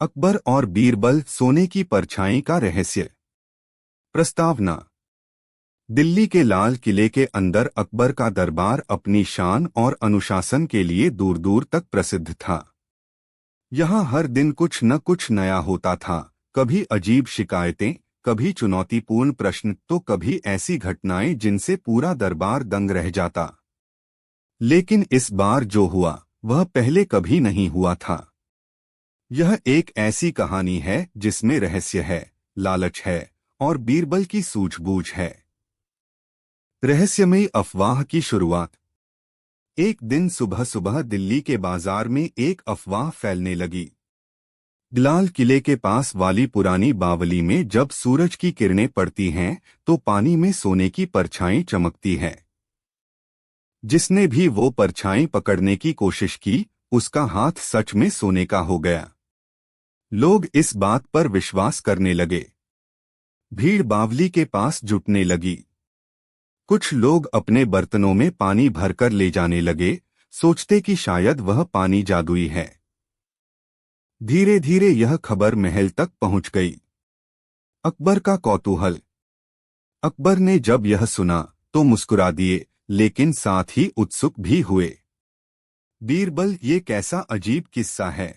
अकबर और बीरबल सोने की परछाई का रहस्य। प्रस्तावना। दिल्ली के लाल किले के अंदर अकबर का दरबार अपनी शान और अनुशासन के लिए दूर दूर तक प्रसिद्ध था। यहाँ हर दिन कुछ न कुछ नया होता था, कभी अजीब शिकायतें, कभी चुनौतीपूर्ण प्रश्न, तो कभी ऐसी घटनाएं जिनसे पूरा दरबार दंग रह जाता। लेकिन इस बार जो हुआ वह पहले कभी नहीं हुआ था। यह एक ऐसी कहानी है जिसमें रहस्य है, लालच है और बीरबल की सूझबूझ है। रहस्यमयी अफवाह की शुरुआत। एक दिन सुबह सुबह दिल्ली के बाजार में एक अफवाह फैलने लगी। लाल किले के पास वाली पुरानी बावली में जब सूरज की किरणें पड़ती हैं तो पानी में सोने की परछाई चमकती है। जिसने भी वो परछाई पकड़ने की कोशिश की, उसका हाथ सच में सोने का हो गया। लोग इस बात पर विश्वास करने लगे। भीड़ बावली के पास जुटने लगी। कुछ लोग अपने बर्तनों में पानी भरकर ले जाने लगे, सोचते कि शायद वह पानी जादुई है। धीरे धीरे यह खबर महल तक पहुंच गई। अकबर का कौतूहल। अकबर ने जब यह सुना तो मुस्कुरा दिए, लेकिन साथ ही उत्सुक भी हुए। बीरबल, ये कैसा अजीब किस्सा है।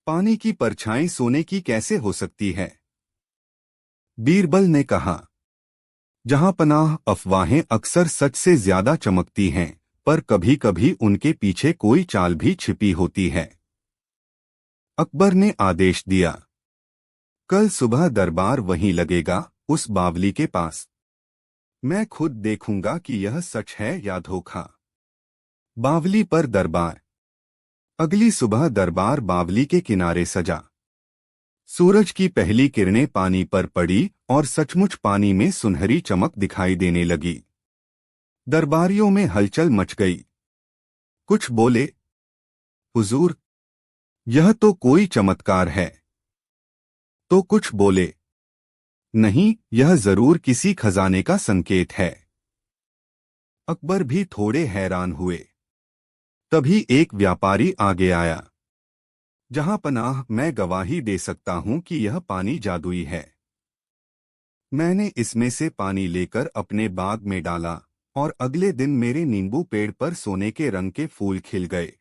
पानी की परछाई सोने की कैसे हो सकती है। बीरबल ने कहा, जहां पनाह, अफवाहें अक्सर सच से ज्यादा चमकती हैं, पर कभी कभी उनके पीछे कोई चाल भी छिपी होती है। अकबर ने आदेश दिया, कल सुबह दरबार वहीं लगेगा, उस बावली के पास। मैं खुद देखूंगा कि यह सच है या धोखा। बावली पर दरबार। अगली सुबह दरबार बावली के किनारे सजा। सूरज की पहली किरणें पानी पर पड़ी और सचमुच पानी में सुनहरी चमक दिखाई देने लगी। दरबारियों में हलचल मच गई। कुछ बोले, हुजूर, यह तो कोई चमत्कार है। तो कुछ बोले, नहीं, यह जरूर किसी खजाने का संकेत है। अकबर भी थोड़े हैरान हुए। तभी एक व्यापारी आगे आया। जहां पनाह, मैं गवाही दे सकता हूं कि यह पानी जादुई है। मैंने इसमें से पानी लेकर अपने बाग में डाला और अगले दिन मेरे नींबू पेड़ पर सोने के रंग के फूल खिल गए।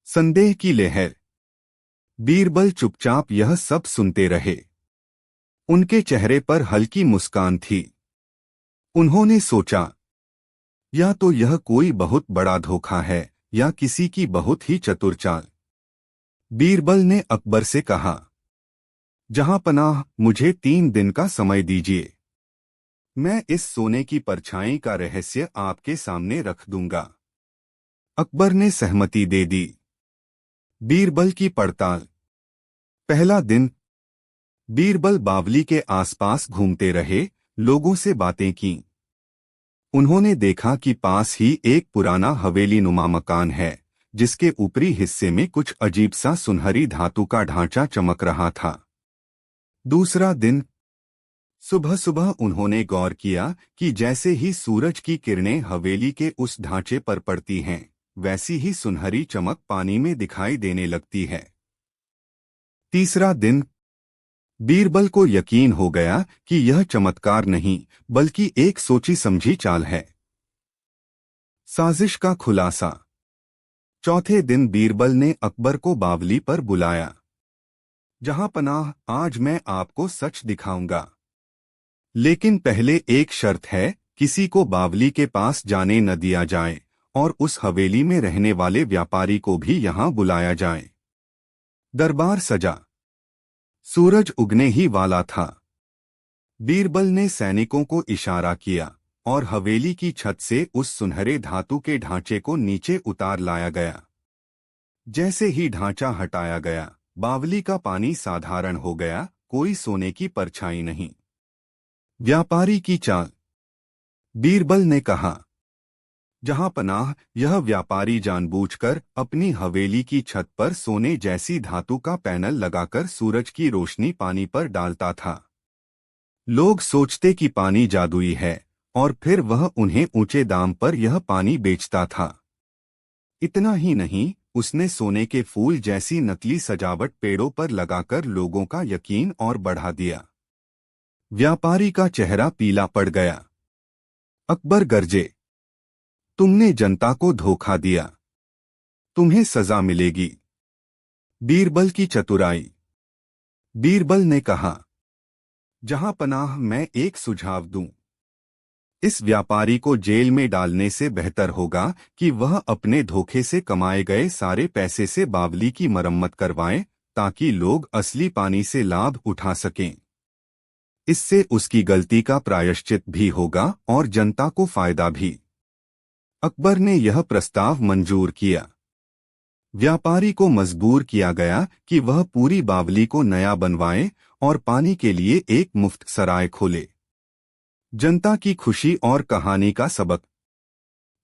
संदेह की लहर। बीरबल चुपचाप यह सब सुनते रहे। उनके चेहरे पर हल्की मुस्कान थी। उन्होंने सोचा, या तो यह कोई बहुत बड़ा धोखा है या किसी की बहुत ही चतुर चाल। बीरबल ने अकबर से कहा, जहां पनाह, मुझे 3 दिन का समय दीजिए। मैं इस सोने की परछाई का रहस्य आपके सामने रख दूंगा। अकबर ने सहमति दे दी। बीरबल की पड़ताल। पहला दिन। बीरबल बावली के आसपास घूमते रहे, लोगों से बातें की। उन्होंने देखा कि पास ही एक पुराना हवेली नुमा मकान है, जिसके ऊपरी हिस्से में कुछ अजीब सा सुनहरी धातु का ढांचा चमक रहा था। दूसरा दिन। सुबह सुबह उन्होंने गौर किया कि जैसे ही सूरज की किरणें हवेली के उस ढांचे पर पड़ती हैं, वैसी ही सुनहरी चमक पानी में दिखाई देने लगती है। तीसरा दिन। बीरबल को यकीन हो गया कि यह चमत्कार नहीं, बल्कि एक सोची समझी चाल है। साजिश का खुलासा। चौथे दिन बीरबल ने अकबर को बावली पर बुलाया। जहां पनाह, आज मैं आपको सच दिखाऊंगा। लेकिन पहले एक शर्त है, किसी को बावली के पास जाने न दिया जाए और उस हवेली में रहने वाले व्यापारी को भी यहां बुलाया जाए। दरबार सजा। सूरज उगने ही वाला था। बीरबल ने सैनिकों को इशारा किया और हवेली की छत से उस सुनहरे धातु के ढांचे को नीचे उतार लाया गया। जैसे ही ढांचा हटाया गया, बावली का पानी साधारण हो गया, कोई सोने की परछाई नहीं। व्यापारी की चाल। बीरबल ने कहा, जहां पनाह, यह व्यापारी जानबूझकर अपनी हवेली की छत पर सोने जैसी धातु का पैनल लगाकर सूरज की रोशनी पानी पर डालता था। लोग सोचते कि पानी जादुई है और फिर वह उन्हें ऊंचे दाम पर यह पानी बेचता था। इतना ही नहीं, उसने सोने के फूल जैसी नकली सजावट पेड़ों पर लगाकर लोगों का यकीन और बढ़ा दिया। व्यापारी का चेहरा पीला पड़ गया। अकबर गरजे, तुमने जनता को धोखा दिया, तुम्हें सजा मिलेगी। बीरबल की चतुराई। बीरबल ने कहा, जहां पनाह, मैं एक सुझाव दूं। इस व्यापारी को जेल में डालने से बेहतर होगा कि वह अपने धोखे से कमाए गए सारे पैसे से बावली की मरम्मत करवाएं, ताकि लोग असली पानी से लाभ उठा सकें। इससे उसकी गलती का प्रायश्चित भी होगा और जनता को फायदा भी। अकबर ने यह प्रस्ताव मंजूर किया। व्यापारी को मजबूर किया गया कि वह पूरी बावली को नया बनवाए और पानी के लिए एक मुफ्त सराय खोले। जनता की खुशी और कहानी का सबक।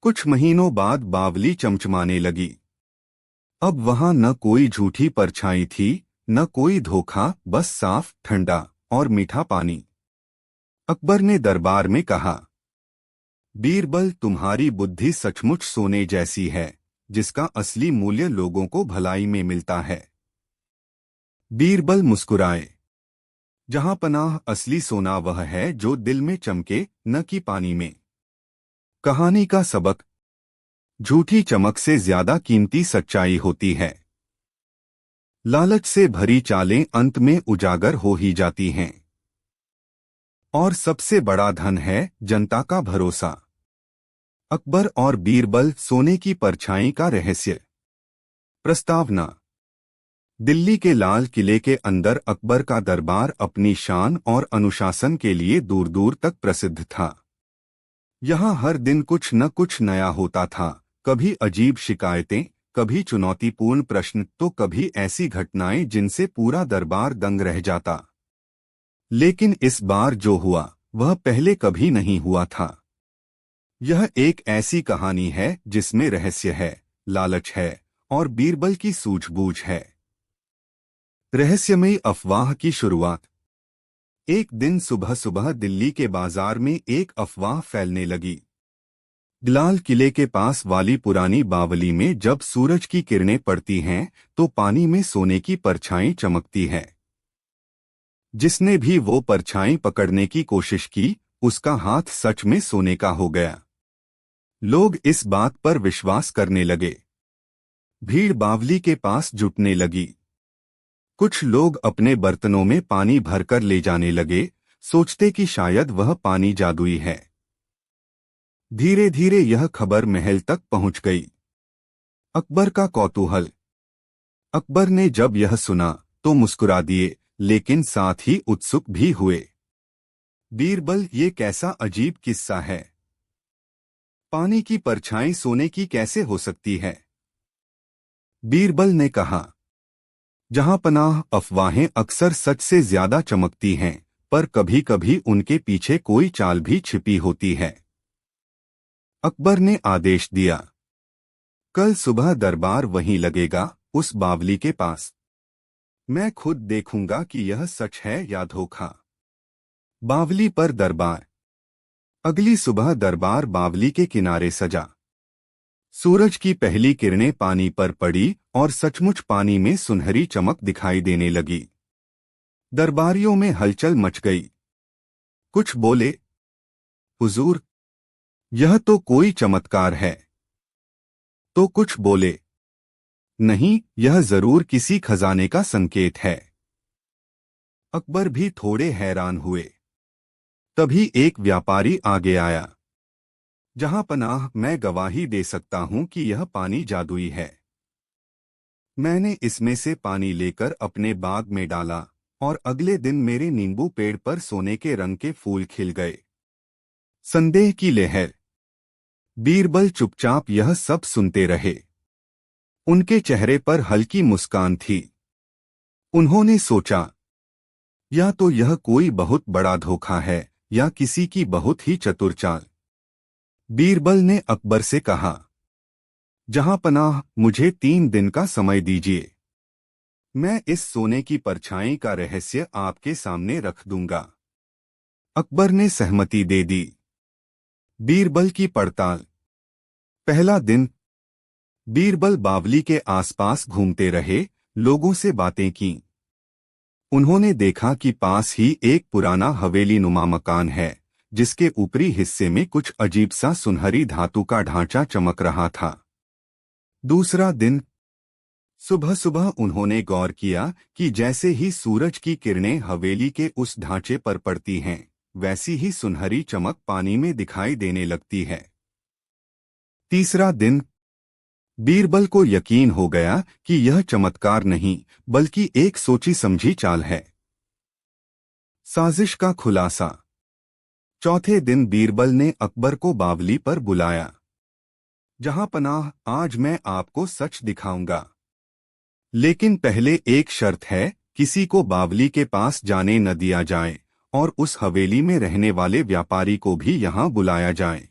कुछ महीनों बाद बावली चमचमाने लगी। अब वहां न कोई झूठी परछाई थी, न कोई धोखा, बस साफ, ठंडा और मीठा पानी। अकबर ने दरबार में कहा, बीरबल, तुम्हारी बुद्धि सचमुच सोने जैसी है, जिसका असली मूल्य लोगों को भलाई में मिलता है। बीरबल मुस्कुराए, जहां पनाह, असली सोना वह है जो दिल में चमके, न कि पानी में। कहानी का सबक। झूठी चमक से ज्यादा कीमती सच्चाई होती है। लालच से भरी चालें अंत में उजागर हो ही जाती हैं। और सबसे बड़ा धन है जनता का भरोसा। अकबर और बीरबल, सोने की परछाई का रहस्य। प्रस्तावना। दिल्ली के लाल किले के अंदर अकबर का दरबार अपनी शान और अनुशासन के लिए दूर दूर तक प्रसिद्ध था। यहाँ हर दिन कुछ न कुछ नया होता था, कभी अजीब शिकायतें, कभी चुनौतीपूर्ण प्रश्न, तो कभी ऐसी घटनाएं जिनसे पूरा दरबार दंग रह जाता। लेकिन इस बार जो हुआ वह पहले कभी नहीं हुआ था। यह एक ऐसी कहानी है जिसमें रहस्य है, लालच है और बीरबल की सूझबूझ है। रहस्यमयी अफवाह की शुरुआत। एक दिन सुबह सुबह दिल्ली के बाजार में एक अफवाह फैलने लगी। लाल किले के पास वाली पुरानी बावली में जब सूरज की किरणें पड़ती हैं तो पानी में सोने की परछाई चमकती है। जिसने भी वो परछाई पकड़ने की कोशिश की, उसका हाथ सच में सोने का हो गया। लोग इस बात पर विश्वास करने लगे। भीड़ बावली के पास जुटने लगी। कुछ लोग अपने बर्तनों में पानी भरकर ले जाने लगे, सोचते कि शायद वह पानी जादुई है। धीरे धीरे यह खबर महल तक पहुंच गई। अकबर का कौतूहल। अकबर ने जब यह सुना तो मुस्कुरा दिए, लेकिन साथ ही उत्सुक भी हुए। बीरबल, ये कैसा अजीब किस्सा है? पानी की परछाई सोने की कैसे हो सकती है? बीरबल ने कहा, जहां पनाह, अफवाहें अक्सर सच से ज्यादा चमकती हैं, पर कभी कभी उनके पीछे कोई चाल भी छिपी होती है। अकबर ने आदेश दिया, कल सुबह दरबार वहीं लगेगा, उस बावली के पास। मैं खुद देखूंगा कि यह सच है या धोखा। बावली पर दरबार। अगली सुबह दरबार बावली के किनारे सजा। सूरज की पहली किरणें पानी पर पड़ी और सचमुच पानी में सुनहरी चमक दिखाई देने लगी। दरबारियों में हलचल मच गई। कुछ बोले, हुजूर, यह तो कोई चमत्कार है। तो कुछ बोले, नहीं, यह जरूर किसी खजाने का संकेत है। अकबर भी थोड़े हैरान हुए। तभी एक व्यापारी आगे आया। जहां पनाह, मैं गवाही दे सकता हूं कि यह पानी जादुई है। मैंने इसमें से पानी लेकर अपने बाग में डाला और अगले दिन मेरे नींबू पेड़ पर सोने के रंग के फूल खिल गए। संदेह की लहर। बीरबल चुपचाप यह सब सुनते रहे। उनके चेहरे पर हल्की मुस्कान थी। उन्होंने सोचा, या तो यह कोई बहुत बड़ा धोखा है या किसी की बहुत ही चतुर चाल। बीरबल ने अकबर से कहा, जहां पनाह, मुझे 3 दिन का समय दीजिए। मैं इस सोने की परछाई का रहस्य आपके सामने रख दूंगा। अकबर ने सहमति दे दी। बीरबल की पड़ताल। पहला दिन। बीरबल बावली के आसपास घूमते रहे, लोगों से बातें की। उन्होंने देखा कि पास ही एक पुराना हवेली नुमा मकान है, जिसके ऊपरी हिस्से में कुछ अजीब सा सुनहरी धातु का ढांचा चमक रहा था। दूसरा दिन सुबह सुबह उन्होंने गौर किया कि जैसे ही सूरज की किरणें हवेली के उस ढांचे पर पड़ती हैं, वैसी ही सुनहरी चमक पानी में दिखाई देने लगती है। तीसरा दिन बीरबल को यकीन हो गया कि यह चमत्कार नहीं, बल्कि एक सोची समझी चाल है, साजिश का खुलासा। चौथे दिन बीरबल ने अकबर को बावली पर बुलाया। जहां पनाह, आज मैं आपको सच दिखाऊंगा, लेकिन पहले एक शर्त है, किसी को बावली के पास जाने न दिया जाए और उस हवेली में रहने वाले व्यापारी को भी यहां बुलाया जाए।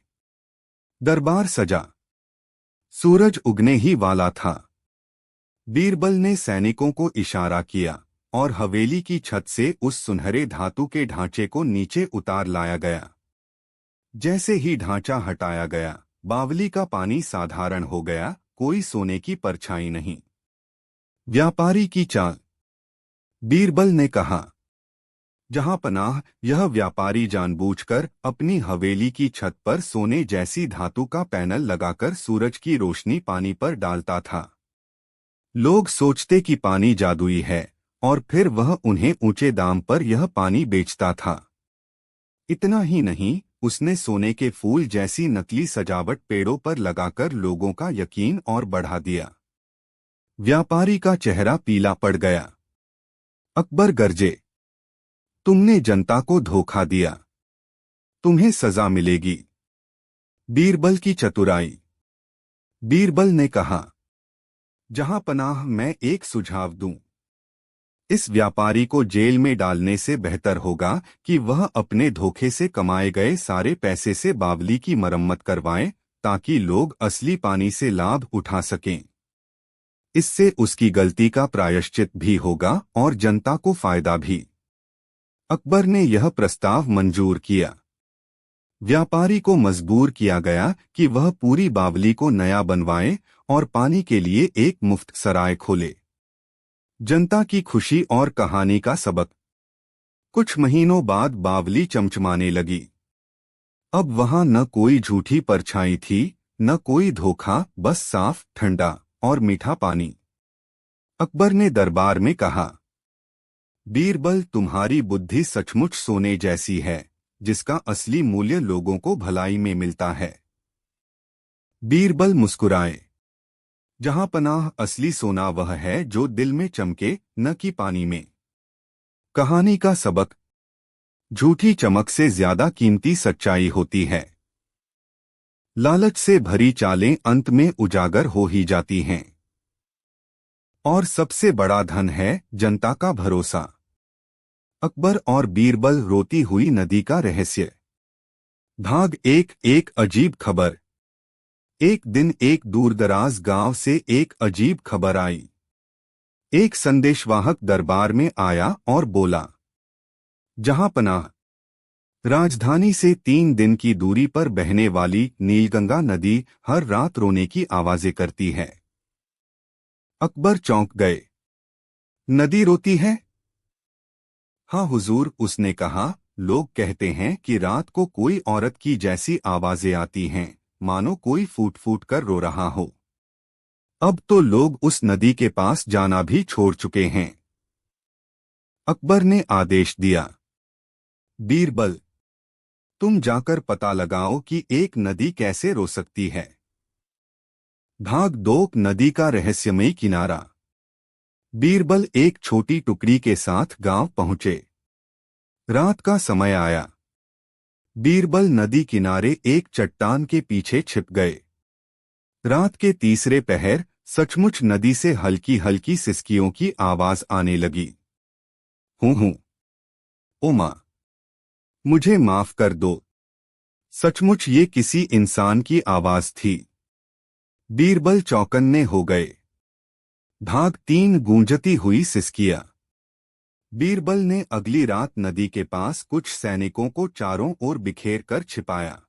दरबार सजा। सूरज उगने ही वाला था। बीरबल ने सैनिकों को इशारा किया और हवेली की छत से उस सुनहरे धातु के ढांचे को नीचे उतार लाया गया। जैसे ही ढांचा हटाया गया, बावली का पानी साधारण हो गया, कोई सोने की परछाई नहीं। व्यापारी की चाल। बीरबल ने कहा, जहां पनाह, यह व्यापारी जानबूझकर अपनी हवेली की छत पर सोने जैसी धातु का पैनल लगाकर सूरज की रोशनी पानी पर डालता था। लोग सोचते कि पानी जादुई है और फिर वह उन्हें ऊंचे दाम पर यह पानी बेचता था। इतना ही नहीं, उसने सोने के फूल जैसी नकली सजावट पेड़ों पर लगाकर लोगों का यकीन और बढ़ा दिया। व्यापारी का चेहरा पीला पड़ गया। अकबर गरजे, तुमने जनता को धोखा दिया, तुम्हें सजा मिलेगी। बीरबल की चतुराई। बीरबल ने कहा, जहां पनाह, मैं एक सुझाव दूं। इस व्यापारी को जेल में डालने से बेहतर होगा कि वह अपने धोखे से कमाए गए सारे पैसे से बावली की मरम्मत करवाए, ताकि लोग असली पानी से लाभ उठा सकें। इससे उसकी गलती का प्रायश्चित भी होगा और जनता को फायदा भी। अकबर ने यह प्रस्ताव मंजूर किया। व्यापारी को मजबूर किया गया कि वह पूरी बावली को नया बनवाए और पानी के लिए एक मुफ्त सराय खोले। जनता की खुशी और कहानी का सबक। कुछ महीनों बाद बावली चमचमाने लगी। अब वहां न कोई झूठी परछाई थी, न कोई धोखा, बस साफ, ठंडा और मीठा पानी। अकबर ने दरबार में कहा, बीरबल, तुम्हारी बुद्धि सचमुच सोने जैसी है, जिसका असली मूल्य लोगों को भलाई में मिलता है। बीरबल मुस्कुराए। जहां पनाह, असली सोना वह है जो दिल में चमके, न कि पानी में। कहानी का सबक। झूठी चमक से ज्यादा कीमती सच्चाई होती है। लालच से भरी चालें अंत में उजागर हो ही जाती हैं। और सबसे बड़ा धन है जनता का भरोसा। अकबर और बीरबल, रोती हुई नदी का रहस्य। भाग एक अजीब खबर। एक दिन एक दूरदराज गांव से एक अजीब खबर आई। एक संदेशवाहक दरबार में आया और बोला, जहां पनाह, राजधानी से 3 दिन की दूरी पर बहने वाली नीलगंगा नदी हर रात रोने की आवाजें करती है। अकबर चौंक गए। नदी रोती है? हाँ हुजूर, उसने कहा, लोग कहते हैं कि रात को कोई औरत की जैसी आवाजें आती हैं, मानो कोई फूट फूट कर रो रहा हो। अब तो लोग उस नदी के पास जाना भी छोड़ चुके हैं। अकबर ने आदेश दिया, बीरबल, तुम जाकर पता लगाओ कि एक नदी कैसे रो सकती है। भाग 2 नदी का रहस्यमयी किनारा। बीरबल एक छोटी टुकड़ी के साथ गांव पहुंचे। रात का समय आया। बीरबल नदी किनारे एक चट्टान के पीछे छिप गए। रात के तीसरे पहर सचमुच नदी से हल्की हल्की सिसकियों की आवाज आने लगी। हूँ, ओ माँ, मुझे माफ कर दो। सचमुच ये किसी इंसान की आवाज थी। बीरबल चौकन्ने हो गए। भाग 3 गूंजती हुई सिसकियां। बीरबल ने अगली रात नदी के पास कुछ सैनिकों को चारों ओर बिखेर कर छिपाया।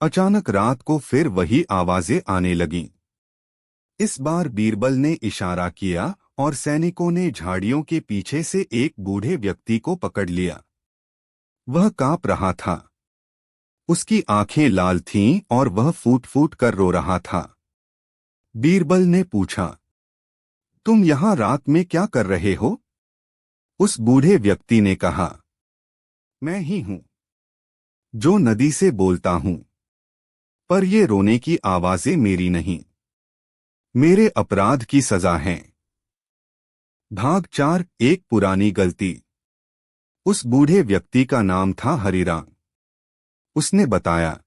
अचानक रात को फिर वही आवाजें आने लगीं। इस बार बीरबल ने इशारा किया और सैनिकों ने झाड़ियों के पीछे से एक बूढ़े व्यक्ति को पकड़ लिया। वह कांप रहा था। उसकी आंखें लाल थीं और वह फूट फूट कर रो रहा था। बीरबल ने पूछा, तुम यहां रात में क्या कर रहे हो? उस बूढ़े व्यक्ति ने कहा, मैं ही हूं जो नदी से बोलता हूं, पर ये रोने की आवाजें मेरी नहीं, मेरे अपराध की सजा है। भाग 4 एक पुरानी गलती। उस बूढ़े व्यक्ति का नाम था हरिराम। उसने बताया,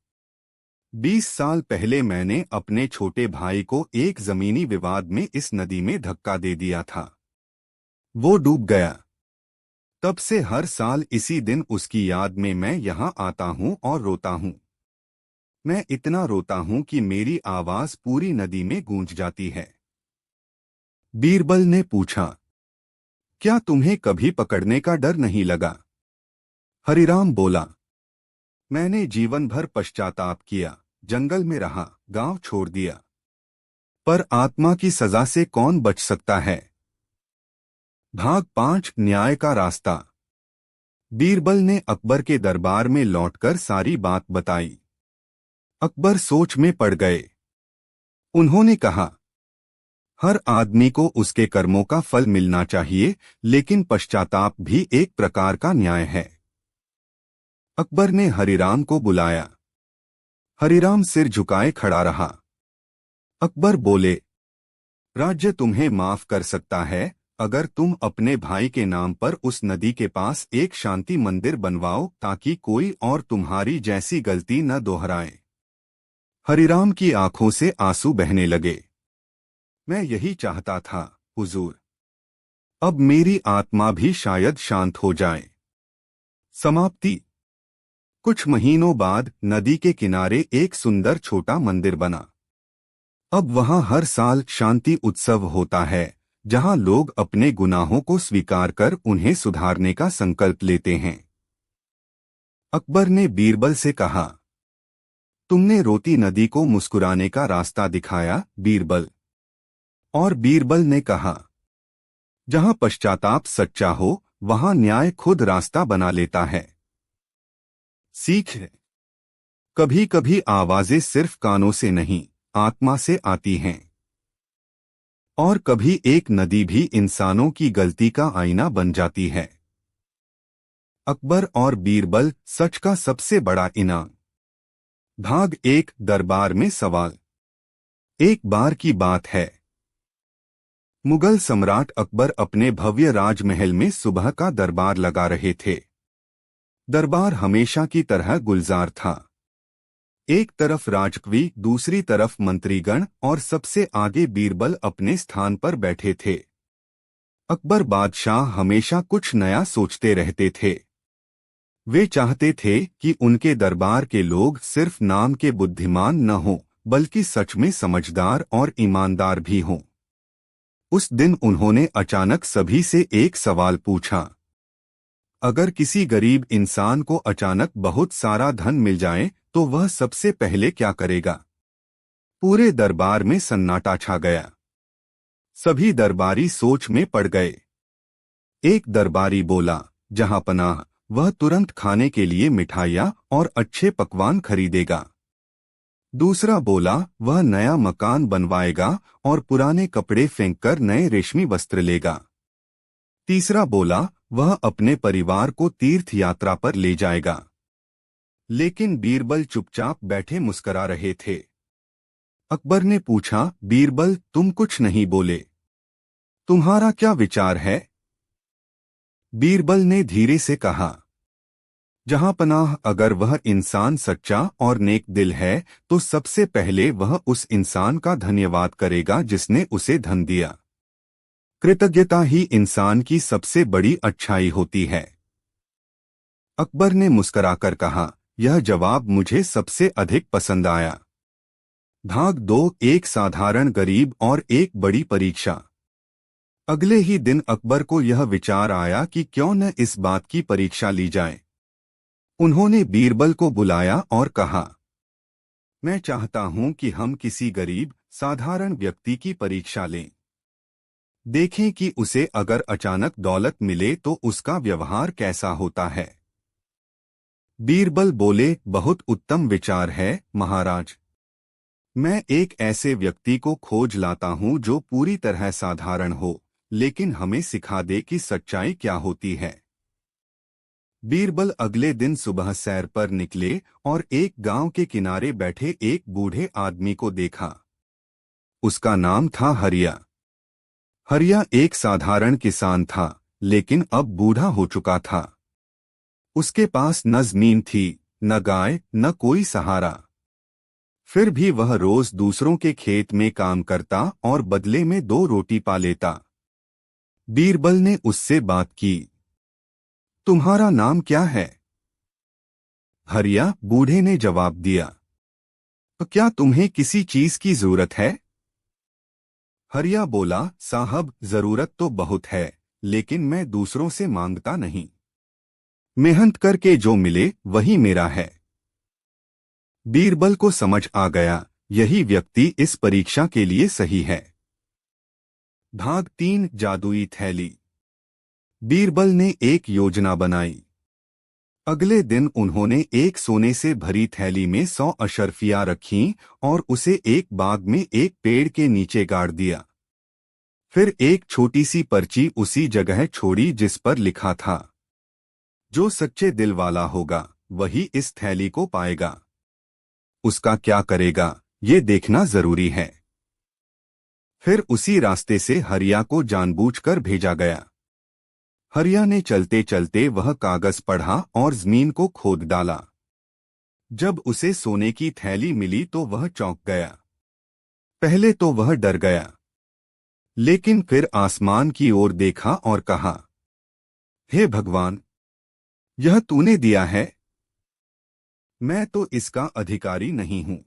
20 साल पहले मैंने अपने छोटे भाई को एक जमीनी विवाद में इस नदी में धक्का दे दिया था। वो डूब गया। तब से हर साल इसी दिन उसकी याद में मैं यहां आता हूं और रोता हूं। मैं इतना रोता हूं कि मेरी आवाज पूरी नदी में गूंज जाती है। बीरबल ने पूछा, क्या तुम्हें कभी पकड़ने का डर नहीं लगा? हरिराम बोला, मैंने जीवन भर पश्चाताप किया, जंगल में रहा, गांव छोड़ दिया, पर आत्मा की सजा से कौन बच सकता है? भाग 5 न्याय का रास्ता। बीरबल ने अकबर के दरबार में लौटकर सारी बात बताई। अकबर सोच में पड़ गए। उन्होंने कहा, हर आदमी को उसके कर्मों का फल मिलना चाहिए, लेकिन पश्चाताप भी एक प्रकार का न्याय है। अकबर ने हरिराम को बुलाया। हरिराम सिर झुकाए खड़ा रहा। अकबर बोले, राज्य तुम्हें माफ कर सकता है अगर तुम अपने भाई के नाम पर उस नदी के पास एक शांति मंदिर बनवाओ, ताकि कोई और तुम्हारी जैसी गलती न दोहराए। हरिराम की आंखों से आंसू बहने लगे। मैं यही चाहता था हुजूर। अब मेरी आत्मा भी शायद शांत हो जाए। समाप्ति। कुछ महीनों बाद नदी के किनारे एक सुंदर छोटा मंदिर बना। अब वहां हर साल शांति उत्सव होता है, जहां लोग अपने गुनाहों को स्वीकार कर उन्हें सुधारने का संकल्प लेते हैं। अकबर ने बीरबल से कहा, तुमने रोती नदी को मुस्कुराने का रास्ता दिखाया बीरबल। और बीरबल ने कहा, जहां पश्चाताप सच्चा हो वहां न्याय खुद रास्ता बना लेता है। सीख। कभी कभी आवाजें सिर्फ कानों से नहीं, आत्मा से आती हैं। और कभी एक नदी भी इंसानों की गलती का आईना बन जाती है। अकबर और बीरबल, सच का सबसे बड़ा इनाम। भाग 1 दरबार में सवाल। एक बार की बात है, मुगल सम्राट अकबर अपने भव्य राजमहल में सुबह का दरबार लगा रहे थे। दरबार हमेशा की तरह गुलजार था। एक तरफ राजकवी, दूसरी तरफ मंत्रीगण और सबसे आगे बीरबल अपने स्थान पर बैठे थे। अकबर बादशाह हमेशा कुछ नया सोचते रहते थे। वे चाहते थे कि उनके दरबार के लोग सिर्फ नाम के बुद्धिमान न हों, बल्कि सच में समझदार और ईमानदार भी हों। उस दिन उन्होंने अचानक सभी से एक सवाल पूछा, अगर किसी गरीब इंसान को अचानक बहुत सारा धन मिल जाए तो वह सबसे पहले क्या करेगा? पूरे दरबार में सन्नाटा छा गया। सभी दरबारी सोच में पड़ गए। एक दरबारी बोला, जहां पनाह, वह तुरंत खाने के लिए मिठाइयां और अच्छे पकवान खरीदेगा। दूसरा बोला, वह नया मकान बनवाएगा और पुराने कपड़े फेंककर नए रेशमी वस्त्र लेगा। तीसरा बोला, वह अपने परिवार को तीर्थ यात्रा पर ले जाएगा। लेकिन बीरबल चुपचाप बैठे मुस्करा रहे थे। अकबर ने पूछा, बीरबल, तुम कुछ नहीं बोले, तुम्हारा क्या विचार है? बीरबल ने धीरे से कहा, जहां पनाह, अगर वह इंसान सच्चा और नेक दिल है तो सबसे पहले वह उस इंसान का धन्यवाद करेगा जिसने उसे धन दिया। कृतज्ञता ही इंसान की सबसे बड़ी अच्छाई होती है। अकबर ने मुस्कराकर कहा, यह जवाब मुझे सबसे अधिक पसंद आया। भाग 2 एक साधारण गरीब और एक बड़ी परीक्षा। अगले ही दिन अकबर को यह विचार आया कि क्यों न इस बात की परीक्षा ली जाए। उन्होंने बीरबल को बुलाया और कहा, मैं चाहता हूं कि हम किसी गरीब साधारण व्यक्ति की परीक्षा लें। देखें कि उसे अगर अचानक दौलत मिले तो उसका व्यवहार कैसा होता है। बीरबल बोले, बहुत उत्तम विचार है महाराज। मैं एक ऐसे व्यक्ति को खोज लाता हूं जो पूरी तरह साधारण हो, लेकिन हमें सिखा दे कि सच्चाई क्या होती है। बीरबल अगले दिन सुबह सैर पर निकले और एक गांव के किनारे बैठे एक बूढ़े आदमी को देखा। उसका नाम था हरिया। हरिया एक साधारण किसान था, लेकिन अब बूढ़ा हो चुका था। उसके पास न जमीन थी, न गाय, न कोई सहारा। फिर भी वह रोज दूसरों के खेत में काम करता और बदले में 2 रोटी पा लेता। बीरबल ने उससे बात की। तुम्हारा नाम क्या है? हरिया बूढ़े ने जवाब दिया। तो क्या तुम्हें किसी चीज की जरूरत है? हरिया बोला, साहब जरूरत तो बहुत है, लेकिन मैं दूसरों से मांगता नहीं। मेहनत करके जो मिले वही मेरा है। बीरबल को समझ आ गया, यही व्यक्ति इस परीक्षा के लिए सही है। भाग 3 जादुई थैली। बीरबल ने एक योजना बनाई। अगले दिन उन्होंने एक सोने से भरी थैली में 100 अशर्फियां रखीं और उसे एक बाग में एक पेड़ के नीचे गाड़ दिया। फिर एक छोटी सी पर्ची उसी जगह छोड़ी जिस पर लिखा था, जो सच्चे दिल वाला होगा वही इस थैली को पाएगा। उसका क्या करेगा ये देखना जरूरी है। फिर उसी रास्ते से हरिया को जानबूझकर भेजा गया। हरिया ने चलते चलते वह कागज पढ़ा और जमीन को खोद डाला। जब उसे सोने की थैली मिली तो वह चौंक गया। पहले तो वह डर गया, लेकिन फिर आसमान की ओर देखा और कहा, हे भगवान, यह तूने दिया है। मैं तो इसका अधिकारी नहीं हूं,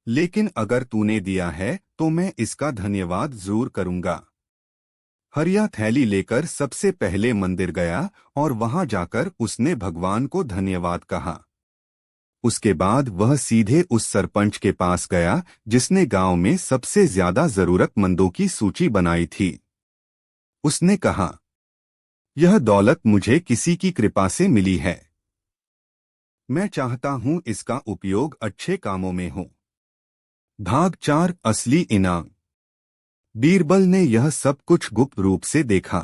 लेकिन अगर तूने दिया है तो मैं इसका धन्यवाद जरूर करूंगा। हरिया थैली लेकर सबसे पहले मंदिर गया और वहां जाकर उसने भगवान को धन्यवाद कहा। उसके बाद वह सीधे उस सरपंच के पास गया जिसने गांव में सबसे ज्यादा जरूरतमंदों की सूची बनाई थी। उसने कहा, यह दौलत मुझे किसी की कृपा से मिली है। मैं चाहता हूं इसका उपयोग अच्छे कामों में हो। भाग 4 असली इनाम। बीरबल ने यह सब कुछ गुप्त रूप से देखा।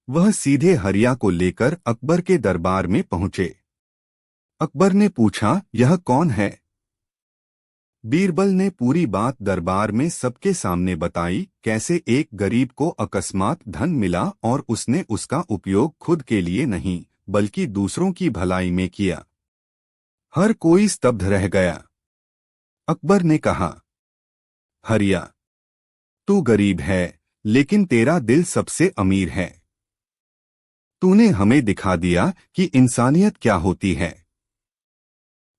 वह सीधे हरिया को लेकर अकबर के दरबार में पहुंचे। अकबर ने पूछा, यह कौन है? बीरबल ने पूरी बात दरबार में सबके सामने बताई, कैसे एक गरीब को अकस्मात धन मिला और उसने उसका उपयोग खुद के लिए नहीं बल्कि दूसरों की भलाई में किया। हर कोई स्तब्ध रह गया। अकबर ने कहा, हरिया, तू गरीब है, लेकिन तेरा दिल सबसे अमीर है। तूने हमें दिखा दिया कि इंसानियत क्या होती है।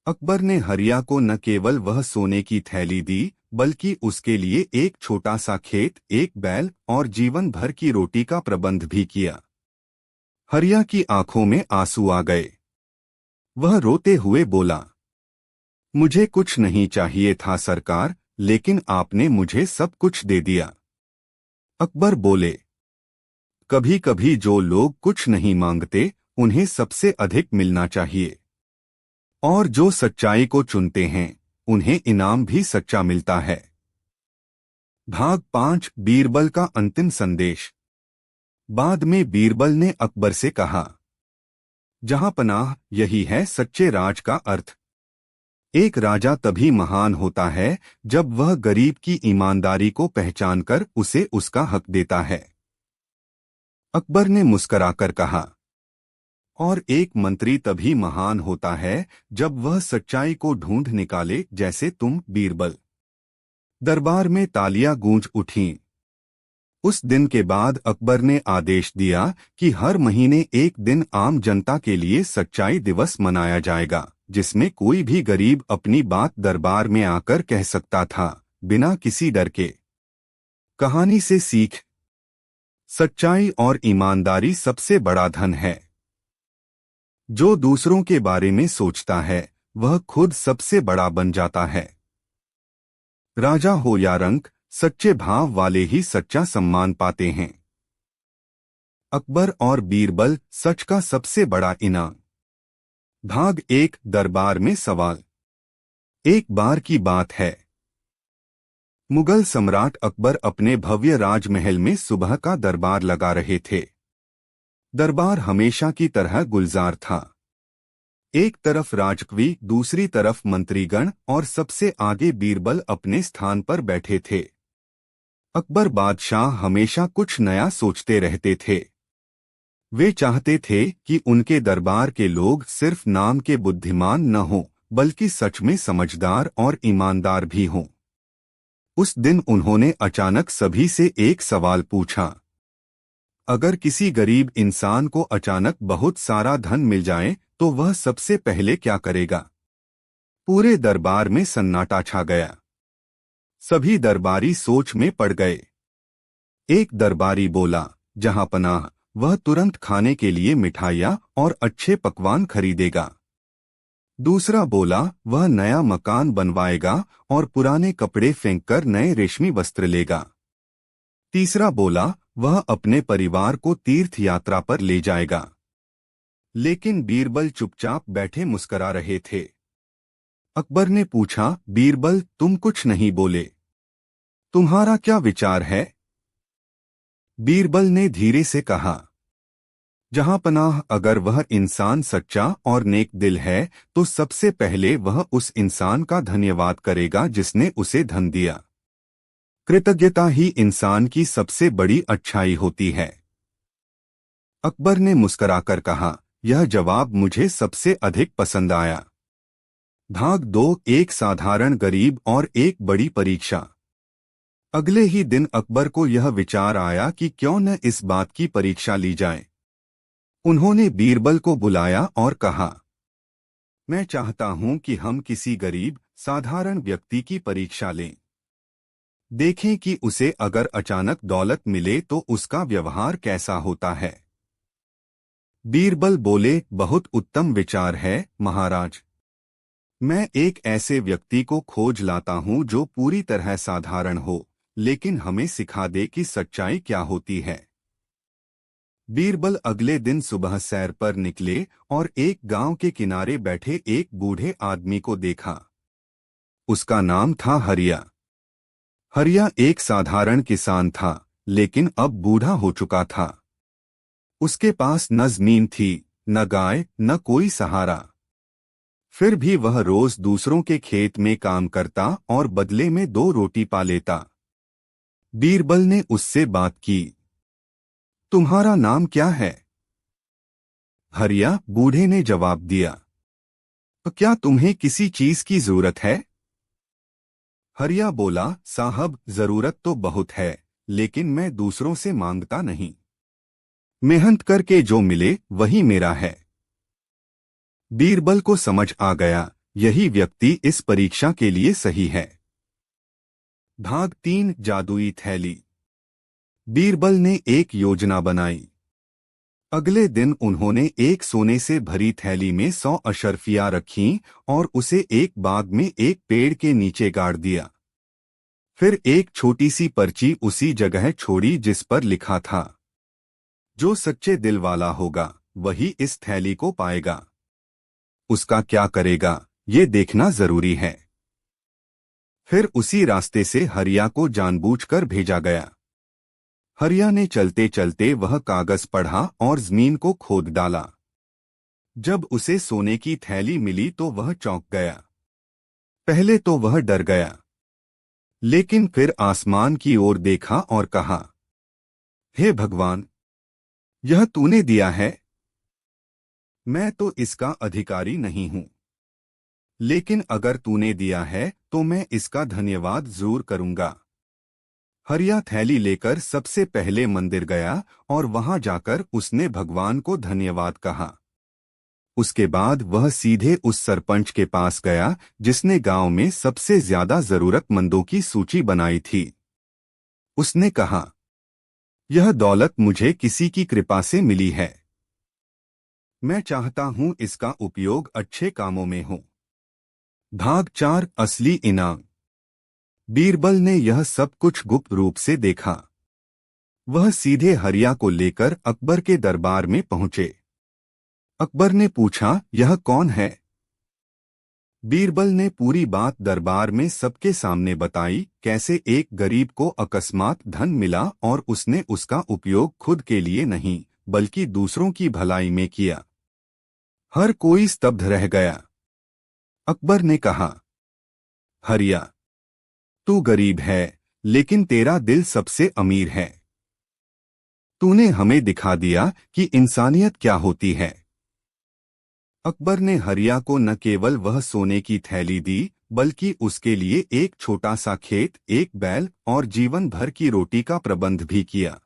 अकबर ने हरिया को न केवल वह सोने की थैली दी, बल्कि उसके लिए एक छोटा सा खेत, एक बैल और जीवन भर की रोटी का प्रबंध भी किया। हरिया की आंखों में आंसू आ गए। वह रोते हुए बोला, मुझे कुछ नहीं चाहिए था सरकार, लेकिन आपने मुझे सब कुछ दे दिया। अकबर बोले, कभी कभी जो लोग कुछ नहीं मांगते उन्हें सबसे अधिक मिलना चाहिए, और जो सच्चाई को चुनते हैं उन्हें इनाम भी सच्चा मिलता है। भाग 5 बीरबल का अंतिम संदेश। बाद में बीरबल ने अकबर से कहा, जहां पनाह यही है सच्चे राज का अर्थ। एक राजा तभी महान होता है जब वह गरीब की ईमानदारी को पहचानकर उसे उसका हक देता है। अकबर ने मुस्कराकर कहा, और एक मंत्री तभी महान होता है जब वह सच्चाई को ढूंढ निकाले, जैसे तुम बीरबल। दरबार में तालियां गूंज उठीं। उस दिन के बाद अकबर ने आदेश दिया कि हर महीने एक दिन आम जनता के लिए सच्चाई दिवस मनाया जाएगा, जिसमें कोई भी गरीब अपनी बात दरबार में आकर कह सकता था, बिना किसी डर के। कहानी से सीख, सच्चाई और ईमानदारी सबसे बड़ा धन है। जो दूसरों के बारे में सोचता है वह खुद सबसे बड़ा बन जाता है। राजा हो या रंक, सच्चे भाव वाले ही सच्चा सम्मान पाते हैं। अकबर और बीरबल, सच का सबसे बड़ा इनाम। भाग 1, दरबार में सवाल। एक बार की बात है, मुगल सम्राट अकबर अपने भव्य राजमहल में सुबह का दरबार लगा रहे थे। दरबार हमेशा की तरह गुलजार था। एक तरफ राजकवी, दूसरी तरफ मंत्रीगण और सबसे आगे बीरबल अपने स्थान पर बैठे थे। अकबर बादशाह हमेशा कुछ नया सोचते रहते थे। वे चाहते थे कि उनके दरबार के लोग सिर्फ नाम के बुद्धिमान न हों, बल्कि सच में समझदार और ईमानदार भी हों। उस दिन उन्होंने अचानक सभी से एक सवाल पूछा। अगर किसी गरीब इंसान को अचानक बहुत सारा धन मिल जाए तो वह सबसे पहले क्या करेगा? पूरे दरबार में सन्नाटा छा गया। सभी दरबारी सोच में पड़ गए। एक दरबारी बोला, जहांपनाह, वह तुरंत खाने के लिए मिठाइयाँ और अच्छे पकवान खरीदेगा। दूसरा बोला, वह नया मकान बनवाएगा और पुराने कपड़े फेंककर नए रेशमी वस्त्र लेगा। तीसरा बोला, वह अपने परिवार को तीर्थ यात्रा पर ले जाएगा। लेकिन बीरबल चुपचाप बैठे मुस्करा रहे थे। अकबर ने पूछा, बीरबल, तुम कुछ नहीं बोले, तुम्हारा क्या विचार है? बीरबल ने धीरे से कहा, जहांपनाह, अगर वह इंसान सच्चा और नेक दिल है तो सबसे पहले वह उस इंसान का धन्यवाद करेगा जिसने उसे धन दिया। कृतज्ञता ही इंसान की सबसे बड़ी अच्छाई होती है। अकबर ने मुस्कुराकर कहा, यह जवाब मुझे सबसे अधिक पसंद आया। भाग 2, एक साधारण गरीब और एक बड़ी परीक्षा। अगले ही दिन अकबर को यह विचार आया कि क्यों न इस बात की परीक्षा ली जाए। उन्होंने बीरबल को बुलाया और कहा, मैं चाहता हूं कि हम किसी गरीब साधारण व्यक्ति की परीक्षा लें। देखें कि उसे अगर अचानक दौलत मिले तो उसका व्यवहार कैसा होता है। बीरबल बोले, बहुत उत्तम विचार है महाराज। मैं एक ऐसे व्यक्ति को खोज लाता हूं जो पूरी तरह साधारण हो, लेकिन हमें सिखा दे कि सच्चाई क्या होती है। बीरबल अगले दिन सुबह सैर पर निकले और एक गांव के किनारे बैठे एक बूढ़े आदमी को देखा। उसका नाम था हरिया। हरिया एक साधारण किसान था, लेकिन अब बूढ़ा हो चुका था। उसके पास न जमीन थी, न गाय, न कोई सहारा। फिर भी वह रोज दूसरों के खेत में काम करता और बदले में 2 रोटी पा लेता। बीरबल ने उससे बात की। तुम्हारा नाम क्या है? हरिया, बूढ़े ने जवाब दिया। तो क्या तुम्हें किसी चीज की जरूरत है? हरिया बोला, साहब, जरूरत तो बहुत है, लेकिन मैं दूसरों से मांगता नहीं। मेहनत करके जो मिले वही मेरा है। बीरबल को समझ आ गया, यही व्यक्ति इस परीक्षा के लिए सही है। भाग 3, जादुई थैली। बीरबल ने एक योजना बनाई। अगले दिन उन्होंने एक सोने से भरी थैली में 100 अशर्फियां रखीं और उसे एक बाग में एक पेड़ के नीचे गाड़ दिया। फिर एक छोटी सी पर्ची उसी जगह छोड़ी जिस पर लिखा था, जो सच्चे दिल वाला होगा वही इस थैली को पाएगा। उसका क्या करेगा ये देखना जरूरी है। फिर उसी रास्ते से हरिया को जानबूझकर भेजा गया। हरिया ने चलते चलते वह कागज पढ़ा और जमीन को खोद डाला। जब उसे सोने की थैली मिली तो वह चौंक गया। पहले तो वह डर गया, लेकिन फिर आसमान की ओर देखा और कहा, हे भगवान, यह तूने दिया है। मैं तो इसका अधिकारी नहीं हूं, लेकिन अगर तूने दिया है तो मैं इसका धन्यवाद जरूर करूंगा। हरिया थैली लेकर सबसे पहले मंदिर गया और वहां जाकर उसने भगवान को धन्यवाद कहा। उसके बाद वह सीधे उस सरपंच के पास गया जिसने गांव में सबसे ज्यादा जरूरतमंदों की सूची बनाई थी। उसने कहा, यह दौलत मुझे किसी की कृपा से मिली है। मैं चाहता हूं इसका उपयोग अच्छे कामों में हो। भाग 4 असली इनाम। बीरबल ने यह सब कुछ गुप्त रूप से देखा। वह सीधे हरिया को लेकर अकबर के दरबार में पहुंचे। अकबर ने पूछा, यह कौन है? बीरबल ने पूरी बात दरबार में सबके सामने बताई, कैसे एक गरीब को अकस्मात धन मिला और उसने उसका उपयोग खुद के लिए नहीं बल्कि दूसरों की भलाई में किया। हर कोई स्तब्ध रह गया। अकबर ने कहा, हरिया, तू गरीब है लेकिन तेरा दिल सबसे अमीर है। तूने हमें दिखा दिया कि इंसानियत क्या होती है। अकबर ने हरिया को न केवल वह सोने की थैली दी बल्कि उसके लिए एक छोटा सा खेत, एक बैल और जीवन भर की रोटी का प्रबंध भी किया।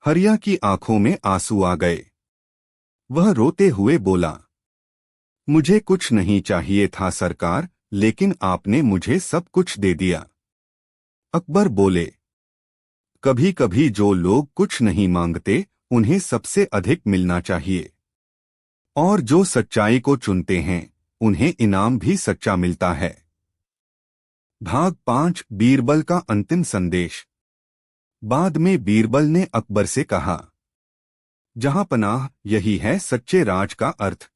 हरिया की आंखों में आंसू आ गए। वह रोते हुए बोला, मुझे कुछ नहीं चाहिए था सरकार, लेकिन आपने मुझे सब कुछ दे दिया। अकबर बोले, कभी कभी जो लोग कुछ नहीं मांगते उन्हें सबसे अधिक मिलना चाहिए, और जो सच्चाई को चुनते हैं उन्हें इनाम भी सच्चा मिलता है। भाग 5 बीरबल का अंतिम संदेश। बाद में बीरबल ने अकबर से कहा, जहां पनाह, यही है सच्चे राज का अर्थ।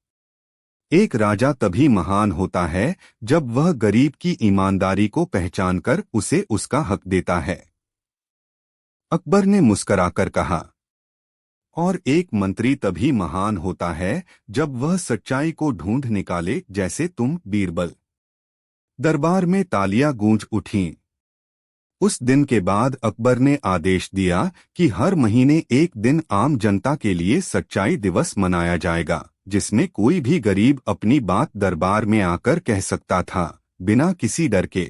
एक राजा तभी महान होता है जब वह गरीब की ईमानदारी को पहचानकर उसे उसका हक देता है। अकबर ने मुस्कराकर कहा, और एक मंत्री तभी महान होता है जब वह सच्चाई को ढूंढ निकाले, जैसे तुम बीरबल। दरबार में तालियां गूंज उठीं। उस दिन के बाद अकबर ने आदेश दिया कि हर महीने एक दिन आम जनता के लिए सच्चाई दिवस मनाया जाएगा, जिसमें कोई भी गरीब अपनी बात दरबार में आकर कह सकता था, बिना किसी डर के।